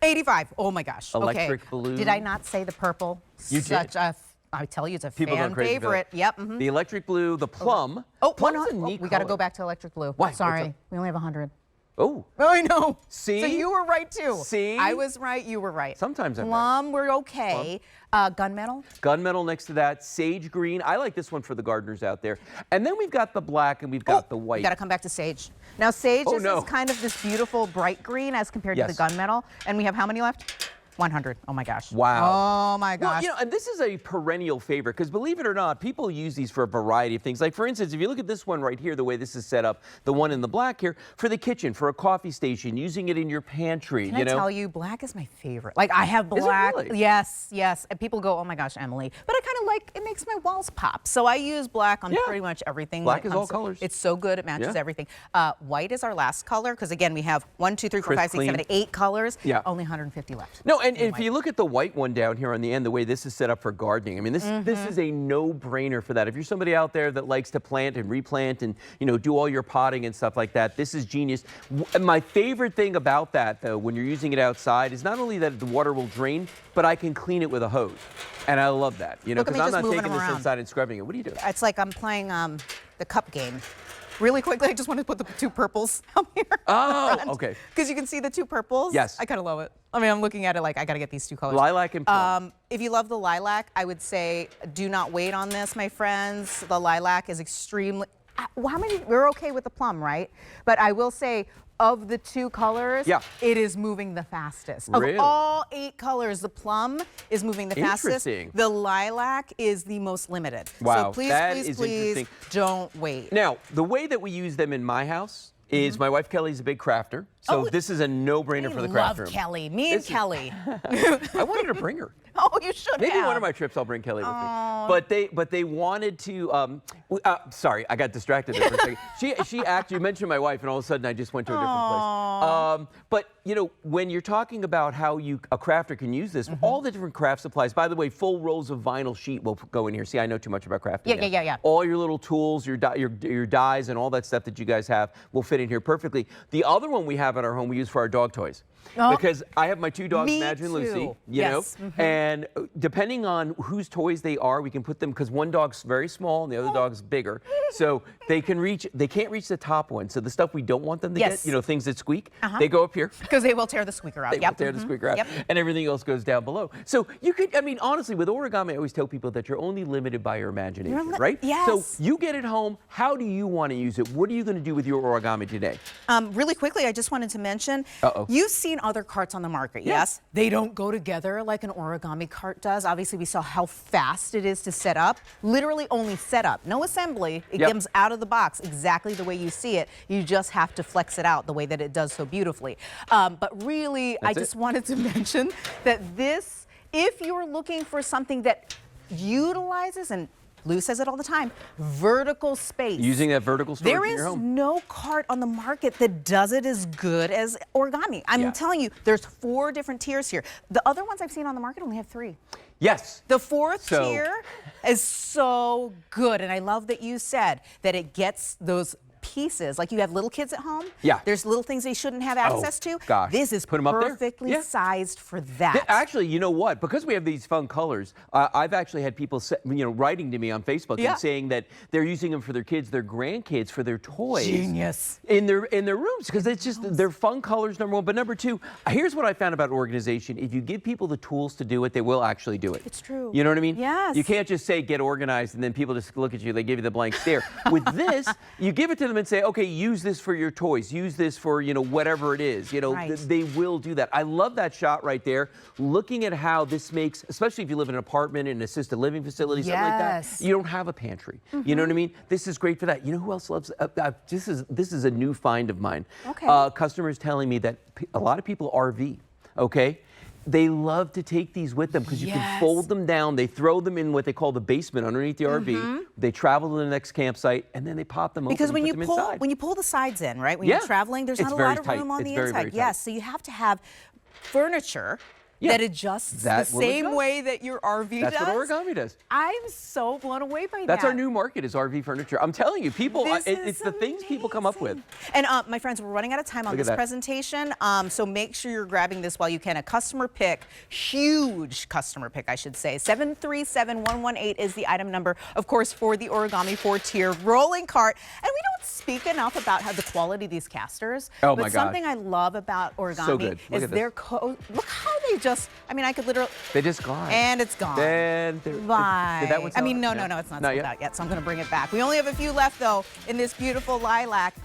85. Oh my gosh. Electric okay. blue. Did I not say the purple? You Such did. a, I tell you, it's a People fan going crazy for favorite. that. Yep. The electric blue, the plum. Oh, Plum's a neat we got to color. go back to electric blue. Why? What's Sorry, up? we only have 100. Oh, Oh, I know. See? So you were right too. See? I was right. You were right. Sometimes I'm right. Plum, we're okay. Gunmetal. gunmetal next to that, sage green. I like this one for the gardeners out there. And then we've got the black and we've got the white. We got to come back to sage. Now, sage Oh, is no. kind of this beautiful bright green as compared Yes. to the gunmetal. And we have how many left? 100. Oh my gosh. Wow. Oh my gosh. Well, you know, and this is a perennial favorite because believe it or not, people use these for a variety of things. Like for instance, if you look at this one right here, the way this is set up, the one in the black here, for the kitchen, for a coffee station, using it in your pantry, Can you I know? tell you, black is my favorite. Like I have Is it black. really? Yes, yes. And people go, oh my gosh, Emily. But I kind of like, it makes my walls pop. So I use black on Yeah. pretty much everything. Black when it is all comes to- colors. It's so good, it matches Yeah. everything. White is our last color because again, we have 1, 2, 3, 4, 5, 6, Crisp, 7, 8 colors. Yeah. Only 150 left. No, and in if white. you look at the white one down here on the end, the way this is set up for gardening, I mean, this is a no-brainer for that. If you're somebody out there that likes to plant and replant and, you know, do all your potting and stuff like that, this is genius. My favorite thing about that, though, when you're using it outside, is not only that the water will drain, but I can clean it with a hose. And I love that, you know, Look at because me I'm just not moving taking them this around. inside and scrubbing it. What are you doing? It's like I'm playing the cup game. Really quickly, I just want to put the 2 purples out here. Oh, okay. Because you can see the 2 purples. Yes. I kind of love it. I mean, I'm looking at it like I got to get these 2 colors. Lilac and plum. If you love the lilac, I would say do not wait on this, my friends. The lilac is extremely. How many? We're okay with the plum, right? But I will say, of the 2 colors, Yeah. it is moving the fastest. Really? Of all 8 colors, the plum is moving the fastest. Interesting. The lilac is the most limited. Wow, So please, that please, is please interesting. don't wait. Now, the way that we use them in my house is my wife Kelly's a big crafter, so Oh, this is a no-brainer I for the craft love room. Kelly. Me and This is- Kelly. I wanted to bring her. Oh, you should Maybe have. one of my trips I'll bring Kelly with me. But they wanted to. Sorry, I got distracted there for a second. She actually mentioned my wife, and all of a sudden I just went to a different place. But you know, when you're talking about how a crafter can use this, all the different craft supplies. By the way, full rolls of vinyl sheet will go in here. See, I know too much about crafting. now. Yeah. All your little tools, your dyes, and all that stuff that you guys have will fit in here perfectly. The other one we have at our home we use for our dog toys. Oh. Because I have my 2 dogs, Me Madge and Lucy, too. you Yes. know, and depending on whose toys they are, we can put them, because one dog's very small and the other dog's bigger, so they can't reach the top one. So the stuff we don't want them to Yes. get, you know, things that squeak, they go up here. Because they will tear the squeaker out. They will tear the squeaker out, Yep. and everything else goes down below. So you could, I mean, honestly, with origami, I always tell people that you're only limited by your imagination, right? Yes. So you get it home. How do you want to use it? What are you going to do with your origami today? Really quickly, I just wanted to mention, you've seen other carts on the market, yes? They don't go together like an origami cart does. Obviously, we saw how fast it is to set up. Literally only set up, no assembly. It comes out of the box exactly the way you see it. You just have to flex it out the way that it does so beautifully. But really, I just wanted to mention that this, if you're looking for something that utilizes and Lou says it all the time, vertical space. Using that vertical storage There in your is home. no cart on the market that does it as good as origami. I'm telling you, there's 4 different tiers here. The other ones I've seen on the market only have 3. Yes. The 4th tier is so good, and I love that you said that it gets those pieces, like you have little kids at home. Yeah. There's little things they shouldn't have access to. Gosh. This is Put 'em up there. perfectly Yeah. sized for that. Actually, you know what? Because we have these fun colors, I've actually had people, writing to me on Facebook and saying that they're using them for their kids, their grandkids, for their toys. Genius. In their rooms, because it's just they're fun colors. Number one, but number two, here's what I found about organization: if you give people the tools to do it, they will actually do it. It's true. You know what I mean? Yes. You can't just say get organized and then people just look at you, they give you the blank stare. With this, you give it to them and say, okay, use this for your toys, use this for whatever it is. They will do that. I love that shot right there. Looking at how this makes, especially if you live in an apartment, in an assisted living facility, something like that. You don't have a pantry. You know what I mean? This is great for that. You know who else loves? This is a new find of mine. Okay. Customers telling me that a lot of people RV. Okay. They love to take these with them because you can fold them down. They throw them in what they call the basement underneath the RV. They travel to the next campsite and then they pop them open. Because and put them inside. when you pull the sides in, right? When you're traveling, there's not a lot of room on the inside. Very tight. Yes, so you have to have furniture that adjusts the same way that your RV does. That's what origami does. I'm so blown away by that. That's our new market is RV furniture. I'm telling you, people, it's the things people come up with. And my friends, we're running out of time on this presentation, so make sure you're grabbing this while you can. A customer pick, huge customer pick, I should say. 737118 is the item number, of course, for the origami 4-tier rolling cart. And we don't speak enough about how the quality of these casters. Oh but my gosh. something I love about origami is their look how they just, I mean, I could literally. They just glide. And it's gone. Bye. Did that one sell I mean, out? no, it's not sold out yet, so I'm going to bring it back. We only have a few left, though, in this beautiful lilac.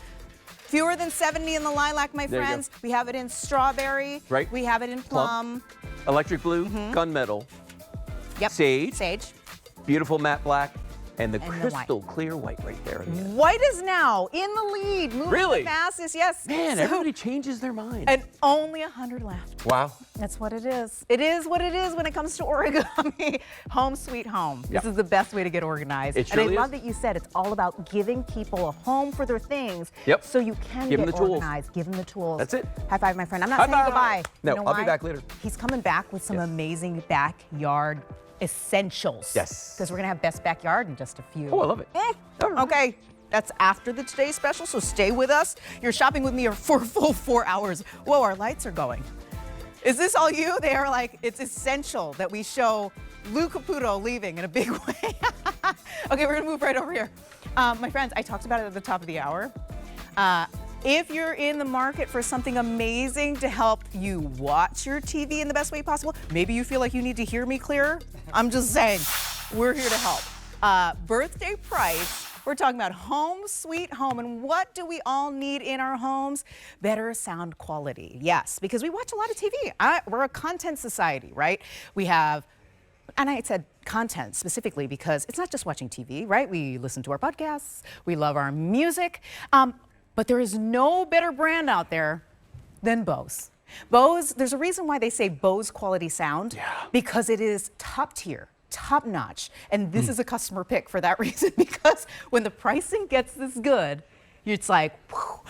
Fewer than 70 in the lilac, my friends. We have it in strawberry. Right. We have it in plum. Electric blue, gunmetal. Yep. Sage. Beautiful matte black. And the crystal clear white right there. White is now in the lead. Moving the fastest, yes. Man, everybody changes their mind. And only 100 left. Wow. That's what it is. It is what it is when it comes to origami. Home sweet home. This is the best way to get organized. It surely and I love that you said it's all about giving people a home for their things so you can get organized. Give them the tools. That's it. High five, my friend. I'm not saying goodbye. No, you know I'll be why? back later. He's coming back with some amazing backyard essentials. Yes. Because we're going to have best backyard in just a few. Oh, I love it. Okay. That's after the Today Special, so stay with us. You're shopping with me for a full 4 hours. Whoa, our lights are going. Is this all you? They are like, it's essential that we show Lou Caputo leaving in a big way. Okay, we're gonna move right over here. My friends, I talked about it at the top of the hour. If you're in the market for something amazing to help you watch your TV in the best way possible, maybe you feel like you need to hear me clearer. I'm just saying, we're here to help. Birthday price, we're talking about home sweet home. And what do we all need in our homes? Better sound quality. Yes, because we watch a lot of TV. We're a content society, right? We have, and I said content specifically because it's not just watching TV, right? We listen to our podcasts, we love our music. But there is no better brand out there than Bose. Bose, there's a reason why they say Bose quality sound, because it is top tier, top notch. And this is a customer pick for that reason, because when the pricing gets this good, it's like, whew.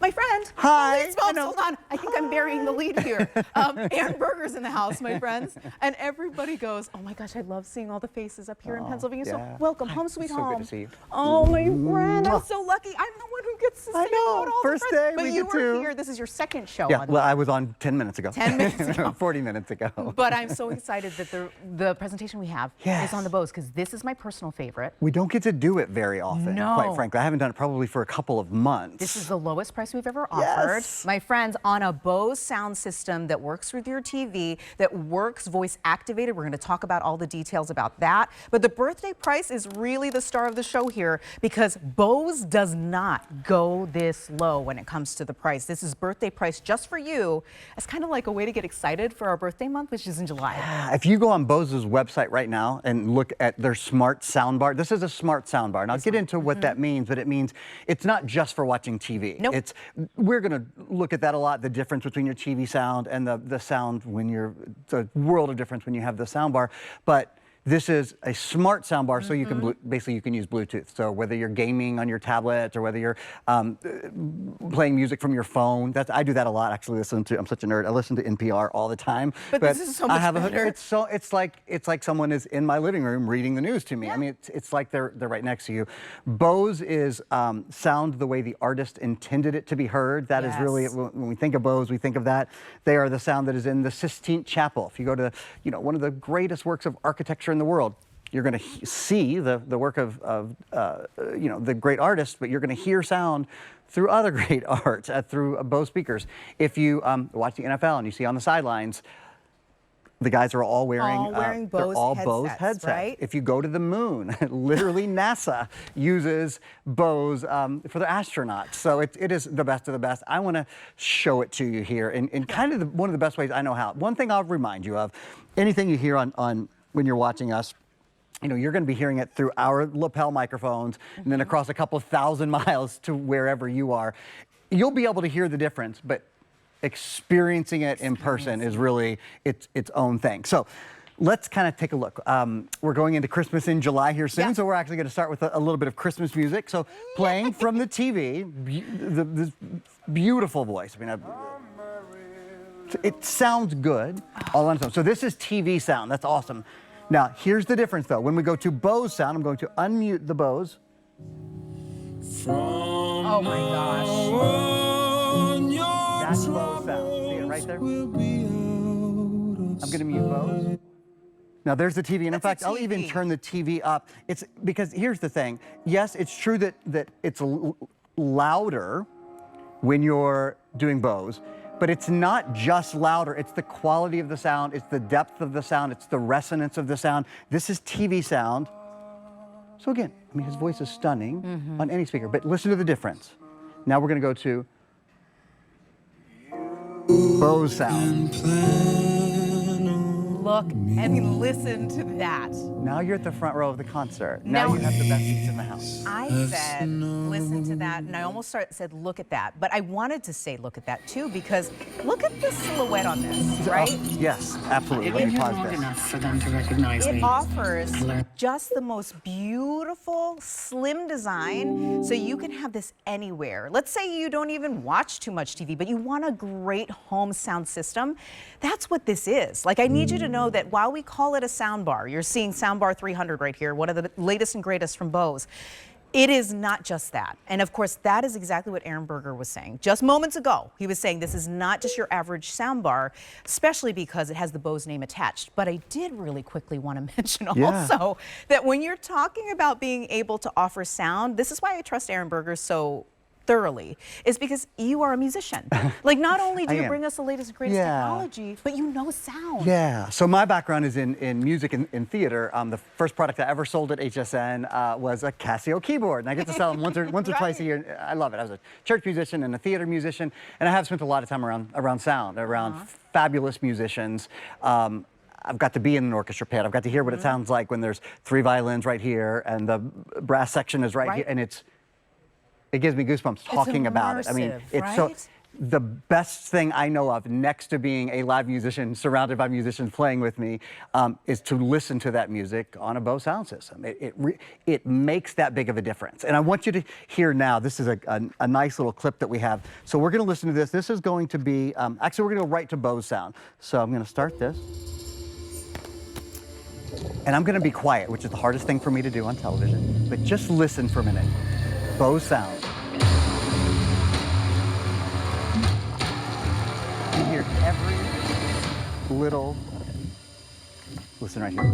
My friend. Hi. Hold on. I think I'm burying the lead here. Aaron Berger's in the house, my friends. And everybody goes, oh my gosh, I love seeing all the faces up here in Pennsylvania. So welcome, home sweet home. So good to see you. Oh, my friend, I'm so lucky. I'm the one who gets to see all the first friends. day But we you get were to. here. This is your second show Yeah, on well, I was on 10 minutes ago. 10 minutes ago. 40 minutes ago. But I'm so excited that the presentation we have is on the Bose, because this is my personal favorite. We don't get to do it very often, No. quite frankly. I haven't done it probably for a couple of months. This is the lowest price we've ever offered. Yes. My friends, on a Bose sound system that works with your TV, that works voice activated. We're going to talk about all the details about that. But the birthday price is really the star of the show here, because Bose does not go this low when it comes to the price. This is birthday price just for you. It's kind of like a way to get excited for our birthday month, which is in July. If you go on Bose's website right now and look at their smart soundbar, this is a smart soundbar. And I'll get into what that means, but it means it's not just for watching TV. Nope. We're going to look at that a lot, the difference between your TV sound and the sound when you're, it's a world of difference when you have the soundbar. But This is a smart soundbar, so you can basically you can use Bluetooth. So whether you're gaming on your tablet or whether you're playing music from your phone, I do that a lot. Actually, I'm such a nerd. I listen to NPR all the time. But this is so much better. It's like someone is in my living room reading the news to me. Yeah. I mean, it's like they're right next to you. Bose is sound the way the artist intended it to be heard. That is really, when we think of Bose, we think of that. They are the sound that is in the Sistine Chapel. If you go to, one of the greatest works of architecture in the world, you're going to see the work of the great artist, but you're going to hear sound through other great art, through Bose speakers. If you watch the NFL and you see on the sidelines, the guys are all wearing Bose headsets. Right? If you go to the moon, literally NASA uses Bose for the astronauts. So it is the best of the best. I want to show it to you here in kind of one of the best ways I know how. One thing I'll remind you of, anything you hear on when you're watching us, you're going to be hearing it through our lapel microphones and then across a couple of thousand miles to wherever you are. You'll be able to hear the difference, but experiencing it in person is really its own thing. So let's kind of take a look. We're going into Christmas in July here soon, so we're actually going to start with a little bit of Christmas music. So playing from the TV, this beautiful voice. I mean, it sounds good all on its own. So this is TV sound. That's awesome. Now, here's the difference, though. When we go to Bose sound, I'm going to unmute the Bose. Oh, my gosh. That's Bose sound. See it right there? I'm going to mute Bose. Now, there's the TV. And in fact, I'll even turn the TV up. It's because here's the thing. Yes, it's true that it's louder when you're doing Bose. But it's not just louder, it's the quality of the sound, it's the depth of the sound, it's the resonance of the sound. This is TV sound. So again, I mean, his voice is stunning on any speaker, but listen to the difference. Now we're gonna go to Bose sound. Look and listen to that. Now you're at the front row of the concert. Now you have the best seats in the house. I said, listen to that, and I almost said, look at that. But I wanted to say, look at that, too, because look at the silhouette on this, right? Yes, absolutely. Let me pause this. Enough for them to recognize me. It offers just the most beautiful, slim design, so you can have this anywhere. Let's say you don't even watch too much TV, but you want a great home sound system. That's what this is. Like, I need you to know that while we call it a sound bar, you're seeing Soundbar 300 right here, one of the latest and greatest from Bose. It is not just that. And of course, that is exactly what Aaron Berger was saying. Just moments ago, he was saying this is not just your average soundbar, especially because it has the Bose name attached. But I did really quickly want to mention also that when you're talking about being able to offer sound, this is why I trust Aaron Berger so thoroughly, is because you are a musician. Like, not only do you bring us the latest and greatest technology, but you know sound. Yeah, so my background is in music and in theater. The first product I ever sold at HSN was a Casio keyboard, and I get to sell them once or twice a year. I love it. I was a church musician and a theater musician, and I have spent a lot of time around sound, around fabulous musicians. I've got to be in an orchestra pit. I've got to hear what it sounds like when there's 3 violins right here, and the brass section is right here, and it gives me goosebumps talking about it. I mean, it's so the best thing I know of next to being a live musician surrounded by musicians playing with me is to listen to that music on a Bose sound system. It makes that big of a difference. And I want you to hear now, this is a nice little clip that we have. So we're going to listen to this. This is going to be, actually we're going to go right to Bose sound. So I'm going to start this. And I'm going to be quiet, which is the hardest thing for me to do on television. But just listen for a minute. Bose sound. You hear every little, listen right here.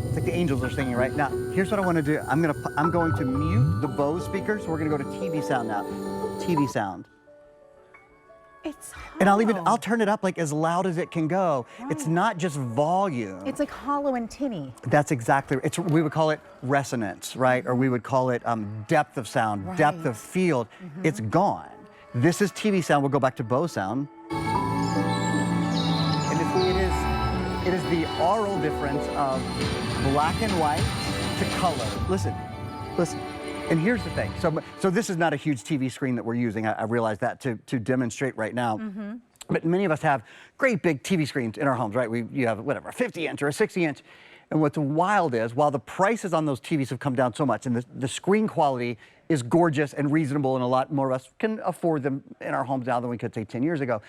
It's like the angels are singing right now. Here's what I want to do. I'm going to mute the Bose speaker, so we're going to go to TV sound now. TV sound. It's hollow. And I'll turn it up like as loud as it can go. Right. It's not just volume. It's like hollow and tinny. That's exactly, we would call it resonance, right? Or we would call it depth of sound, depth of field. It's gone. This is TV sound. We'll go back to Bose sound. And it is the aural difference of black and white to color. Listen, listen. And here's the thing. So this is not a huge TV screen that we're using. I realize that to demonstrate right now. But many of us have great big TV screens in our homes, right? You have whatever, a 50-inch or a 60-inch. And what's wild is, while the prices on those TVs have come down so much, and the screen quality is gorgeous and reasonable, and a lot more of us can afford them in our homes now than we could, say, 10 years ago,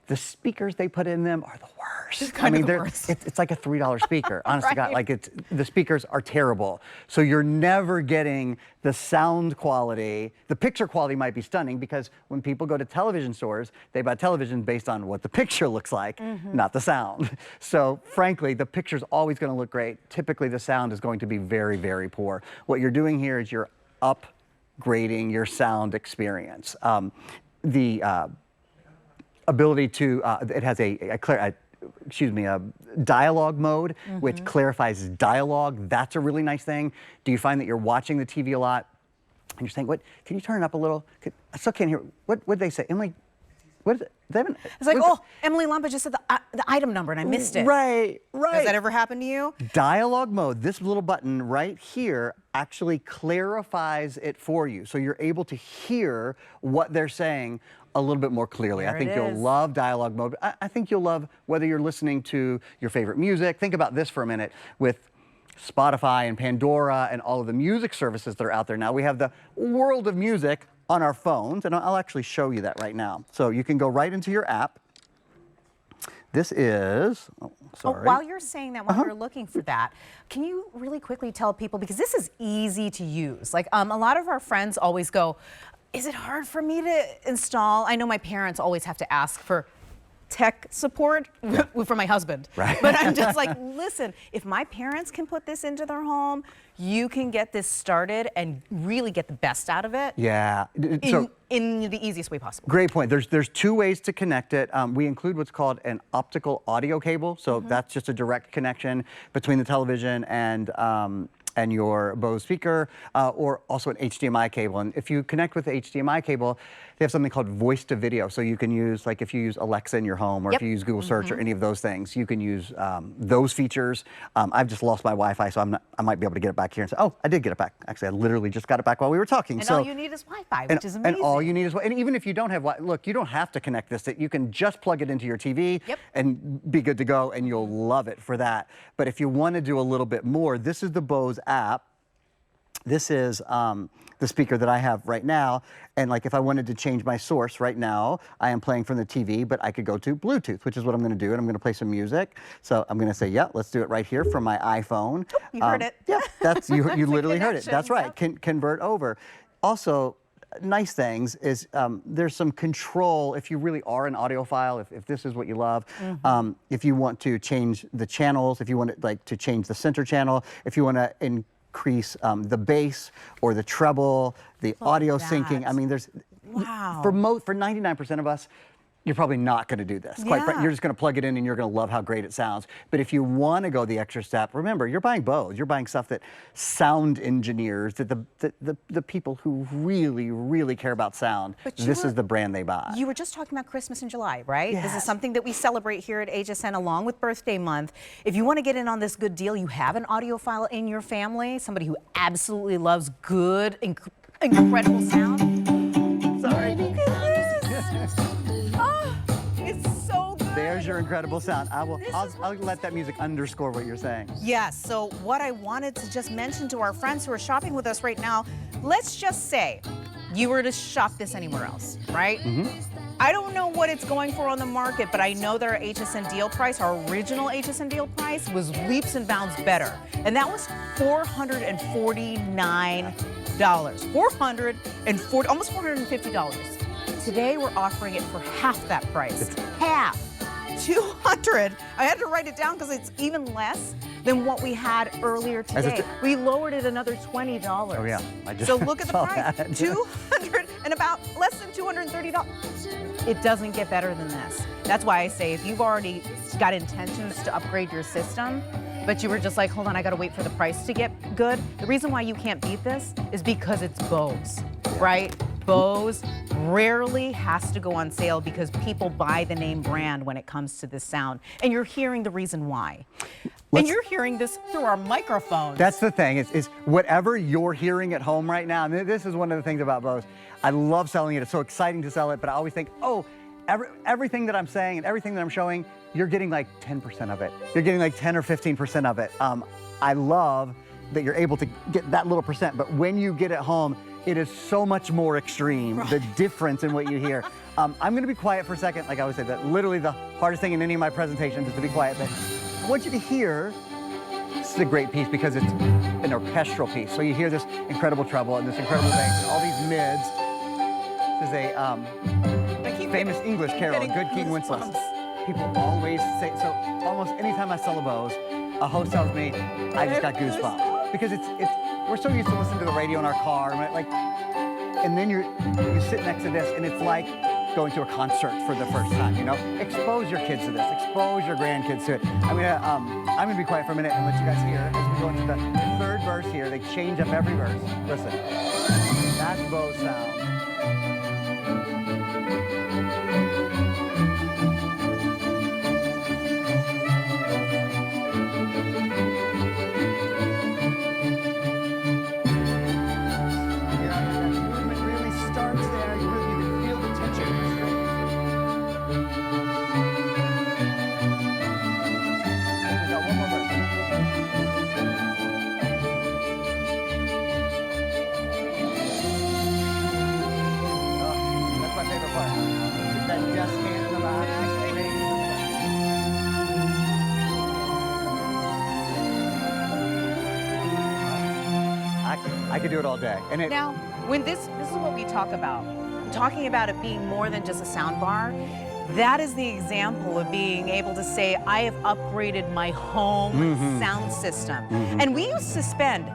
the speakers they put in them are the worst. I mean, it's like a $3 speaker. Honest to God, like the speakers are terrible. So you're never getting the sound quality. The picture quality might be stunning because when people go to television stores, they buy television based on what the picture looks like, not the sound. So frankly, the picture's always going to look great. Typically, the sound is going to be very, very poor. What you're doing here is you're upgrading your sound experience. Ability to, it has a dialogue mode, which clarifies dialogue. That's a really nice thing. Do you find that you're watching the TV a lot and you're saying, "What? Can you turn it up a little? I still can't hear. What did they say, Emily? What is it? It's like, oh, Emily Lampa just said the item number and I missed it." Right. Has that ever happened to you? Dialogue mode, this little button right here actually clarifies it for you. So you're able to hear what they're saying a little bit more clearly. I think you'll love dialogue mode. I think you'll love whether you're listening to your favorite music. Think about this for a minute. With Spotify and Pandora and all of the music services that are out there now, we have the world of music on our phones, and I'll actually show you that right now. So you can go right into your app. This is, while you're saying that, while you're looking for that, can you really quickly tell people, because this is easy to use. Like a lot of our friends always go, is it hard for me to install? I know my parents always have to ask for tech support for my husband. Right. But I'm just like, listen, if my parents can put this into their home, you can get this started and really get the best out of it. Yeah. In the easiest way possible. Great point. There's two ways to connect it. We include what's called an optical audio cable. So that's just a direct connection between the television and your Bose speaker, or also an HDMI cable. And if you connect with the HDMI cable, they have something called voice to video. So you can use, like if you use Alexa in your home, or if you use Google search or any of those things, you can use those features. I've just lost my Wi-Fi, so I might be able to get it back here and say, oh, I did get it back. Actually, I literally just got it back while we were talking. And all you need is Wi-Fi, which is amazing. And all you need is, and even if you don't have Wi-Fi, look, you don't have to connect this. You can just plug it into your TV and be good to go, and you'll love it for that. But if you want to do a little bit more, this is the Bose app. This is the speaker that I have right now, and like if I wanted to change my source right now, I am playing from the TV, but I could go to Bluetooth, which is what I'm going to do, and I'm going to play some music. So I'm going to say, yeah, let's do it right here from my iPhone. Oh, you heard it. Yeah, that's you literally heard it. That's right. Convert over. Also, nice things is there's some control if you really are an audiophile, if this is what you love, if you want to change the channels, if you want to change the center channel, if you want to increase the bass or the treble, the audio syncing. I mean, there's for 99% of us, you're probably not going to do this. You're just going to plug it in and you're going to love how great it sounds. But if you want to go the extra step, remember, you're buying Bose. You're buying stuff that sound engineers, that the people who really, really care about sound, this is the brand they buy. You were just talking about Christmas in July, right? Yes. This is something that we celebrate here at HSN along with birthday month. If you want to get in on this good deal, you have an audiophile in your family, somebody who absolutely loves good, incredible sound. Sorry. It's so good. There's your incredible sound. I'll let that music underscore what you're saying. Yes, so what I wanted to just mention to our friends who are shopping with us right now, let's just say you were to shop this anywhere else, right? I don't know what it's going for on the market, but I know their HSN deal price, our original HSN deal price, was leaps and bounds better. And that was $449. Almost $450. Today we're offering it for half that price. Half. $200. I had to write it down because it's even less than what we had earlier today. We lowered it another $20. Oh yeah. So look at the price. $200 and about less than $230. It doesn't get better than this. That's why I say if you've already got intentions to upgrade your system, but you were just like, hold on, I gotta wait for the price to get good. The reason why you can't beat this is because it's Bose, right? Bose rarely has to go on sale because people buy the name brand when it comes to this sound. And you're hearing the reason why. And you're hearing this through our microphones. That's the thing, is whatever you're hearing at home right now, and this is one of the things about Bose. I love selling it. It's so exciting to sell it, but I always think, oh, everything that I'm saying and everything that I'm showing, you're getting like 10% of it. You're getting like 10 or 15% of it. I love that you're able to get that little percent, but when you get it home, it is so much more extreme, the difference in what you hear. I'm gonna be quiet for a second. Like I always say, that literally the hardest thing in any of my presentations is to be quiet, but I want you to hear, this is a great piece because it's an orchestral piece. So you hear this incredible treble and this incredible bass and all these mids. This is a famous English carol, Good King Wenceslas. People always say, so almost anytime I sell a Bose, a host tells me, I just got goosebumps. Because we're so used to listening to the radio in our car, and then you sit next to this and it's like going to a concert for the first time, you know? Expose your kids to this, expose your grandkids to it. I'm gonna be quiet for a minute and let you guys hear as we go into the third verse here. They change up every verse. Listen, that's Bose sound. I could do it all day. And now, when this is what we talk about. I'm talking about it being more than just a sound bar. That is the example of being able to say, I have upgraded my home sound system. And we used to spend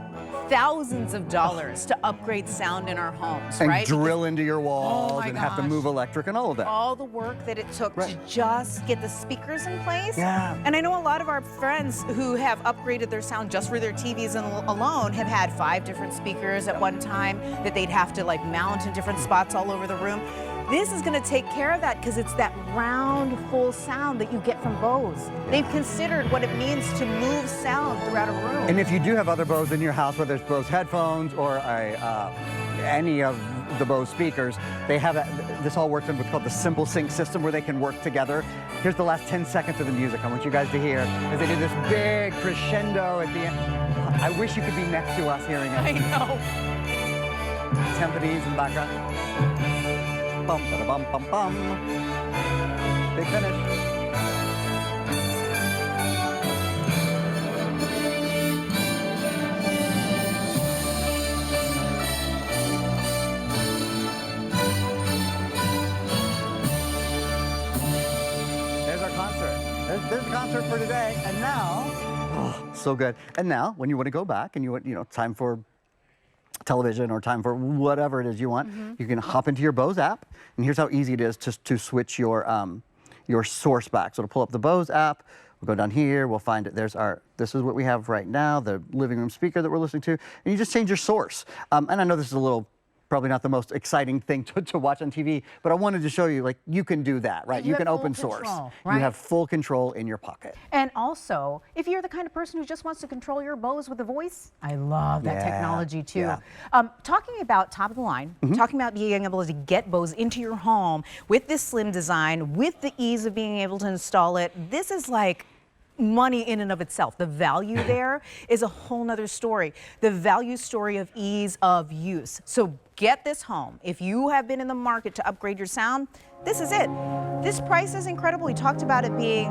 thousands of dollars to upgrade sound in our homes, and right? drill into your walls and have to move electric and all of that. All the work that it took to just get the speakers in place. Yeah. And I know a lot of our friends who have upgraded their sound just for their TVs alone have had 5 different speakers at one time that they'd have to like mount in different spots all over the room. This is going to take care of that because it's that round, full sound that you get from Bose. They've considered what it means to move sound throughout a room. And if you do have other Bose in your house, whether it's Bose headphones or any of the Bose speakers, they have this all works in what's called the Simple Sync system where they can work together. Here's the last 10 seconds of the music I want you guys to hear as they do this big crescendo at the end. I wish you could be next to us hearing it. I know. Timpanis in the background. Bum, ba, bum, bum, bum. Big finish. There's our concert. There's a concert for today. And now, oh, so good. And now, when you want to go back and you want, time for television or time for whatever it is you want, you can hop into your Bose app, and here's how easy it is to switch your source back. So to pull up the Bose app, we'll go down here, we'll find it. This is what we have right now, the living room speaker that we're listening to, and you just change your source. And I know this is a little, probably not the most exciting thing to watch on TV, but I wanted to show you, like, you can do that, right? You can open source. Right? You have full control in your pocket. And also, if you're the kind of person who just wants to control your Bose with a voice, I love that technology too. Yeah. Talking about top of the line, talking about being able to get Bose into your home with this slim design, with the ease of being able to install it, this is like money in and of itself. The value there is a whole nother story. The value story of ease of use. So get this home. If you have been in the market to upgrade your sound, this is it. This price is incredible. We talked about it being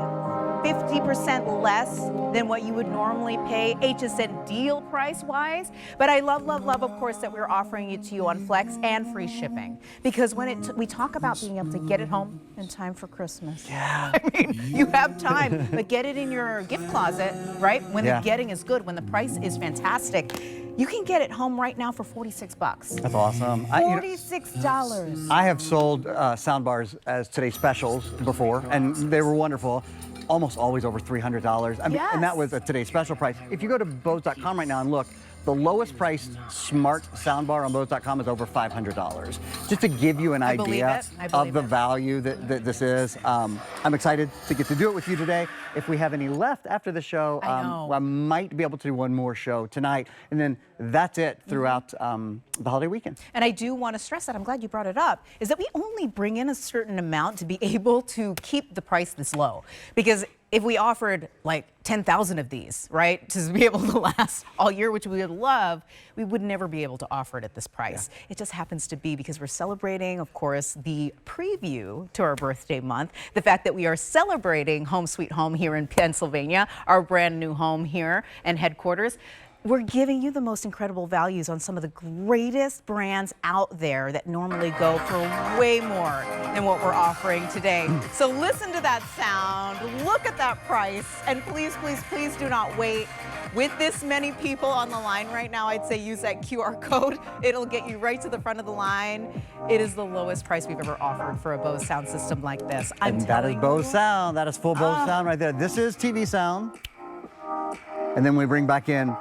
50% less than what you would normally pay HSN deal price-wise. But I love, love, love, of course, that we're offering it to you on Flex and free shipping. Because when we talk about being able to get it home in time for Christmas. Yeah. I mean, you have time, but get it in your gift closet, right? When the getting is good, when the price is fantastic. You can get it home right now for $46. That's awesome. $46. I have sold sound bars as today's specials before, and they were wonderful. Almost always over $300. I mean, and that was a today's special price. If you go to Bose.com right now and look, The lowest priced smart soundbar on Bose.com is over $500. Just to give you an idea of the value that this is. I'm excited to get to do it with you today. If we have any left after the show, I might be able to do one more show tonight. And then that's it throughout the holiday weekend. And I do want to stress that, I'm glad you brought it up, is that we only bring in a certain amount to be able to keep the price this low. Because if we offered like 10,000 of these, right, to be able to last all year, which we would love, we would never be able to offer it at this price. Yeah. It just happens to be because we're celebrating, of course, the preview to our birthday month, the fact that we are celebrating Home Sweet Home here in Pennsylvania, our brand new home here and headquarters. We're giving you the most incredible values on some of the greatest brands out there that normally go for way more than what we're offering today. So listen to that sound, look at that price, and please, please, please do not wait. With this many people on the line right now, I'd say use that QR code. It'll get you right to the front of the line. It is the lowest price we've ever offered for a Bose sound system like this. And that is Bose sound. That is full Bose sound right there. This is TV sound. And then we bring back in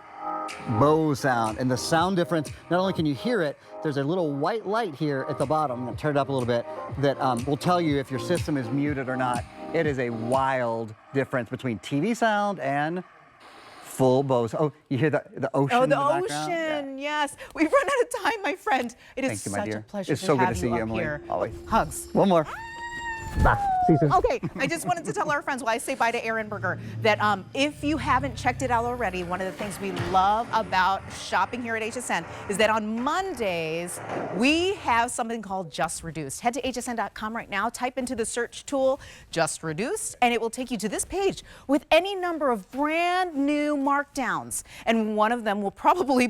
Bose sound, and the sound difference, not only can you hear it, there's a little white light here at the bottom, I'm going to turn it up a little bit, that will tell you if your system is muted or not. It is a wild difference between TV sound and full Bose. Oh, you hear the ocean in the background? Oh, the ocean, yes. We've run out of time, my friend. It is such a pleasure it's to so good have to see you, up Emily. here. Always. Hugs. One more. Bye. See you soon. Okay, I just wanted to tell our friends while I say bye to Aaron Berger that if you haven't checked it out already, one of the things we love about shopping here at HSN is that on Mondays, we have something called Just Reduced. Head to hsn.com right now, type into the search tool, Just Reduced, and it will take you to this page with any number of brand new markdowns. And one of them will probably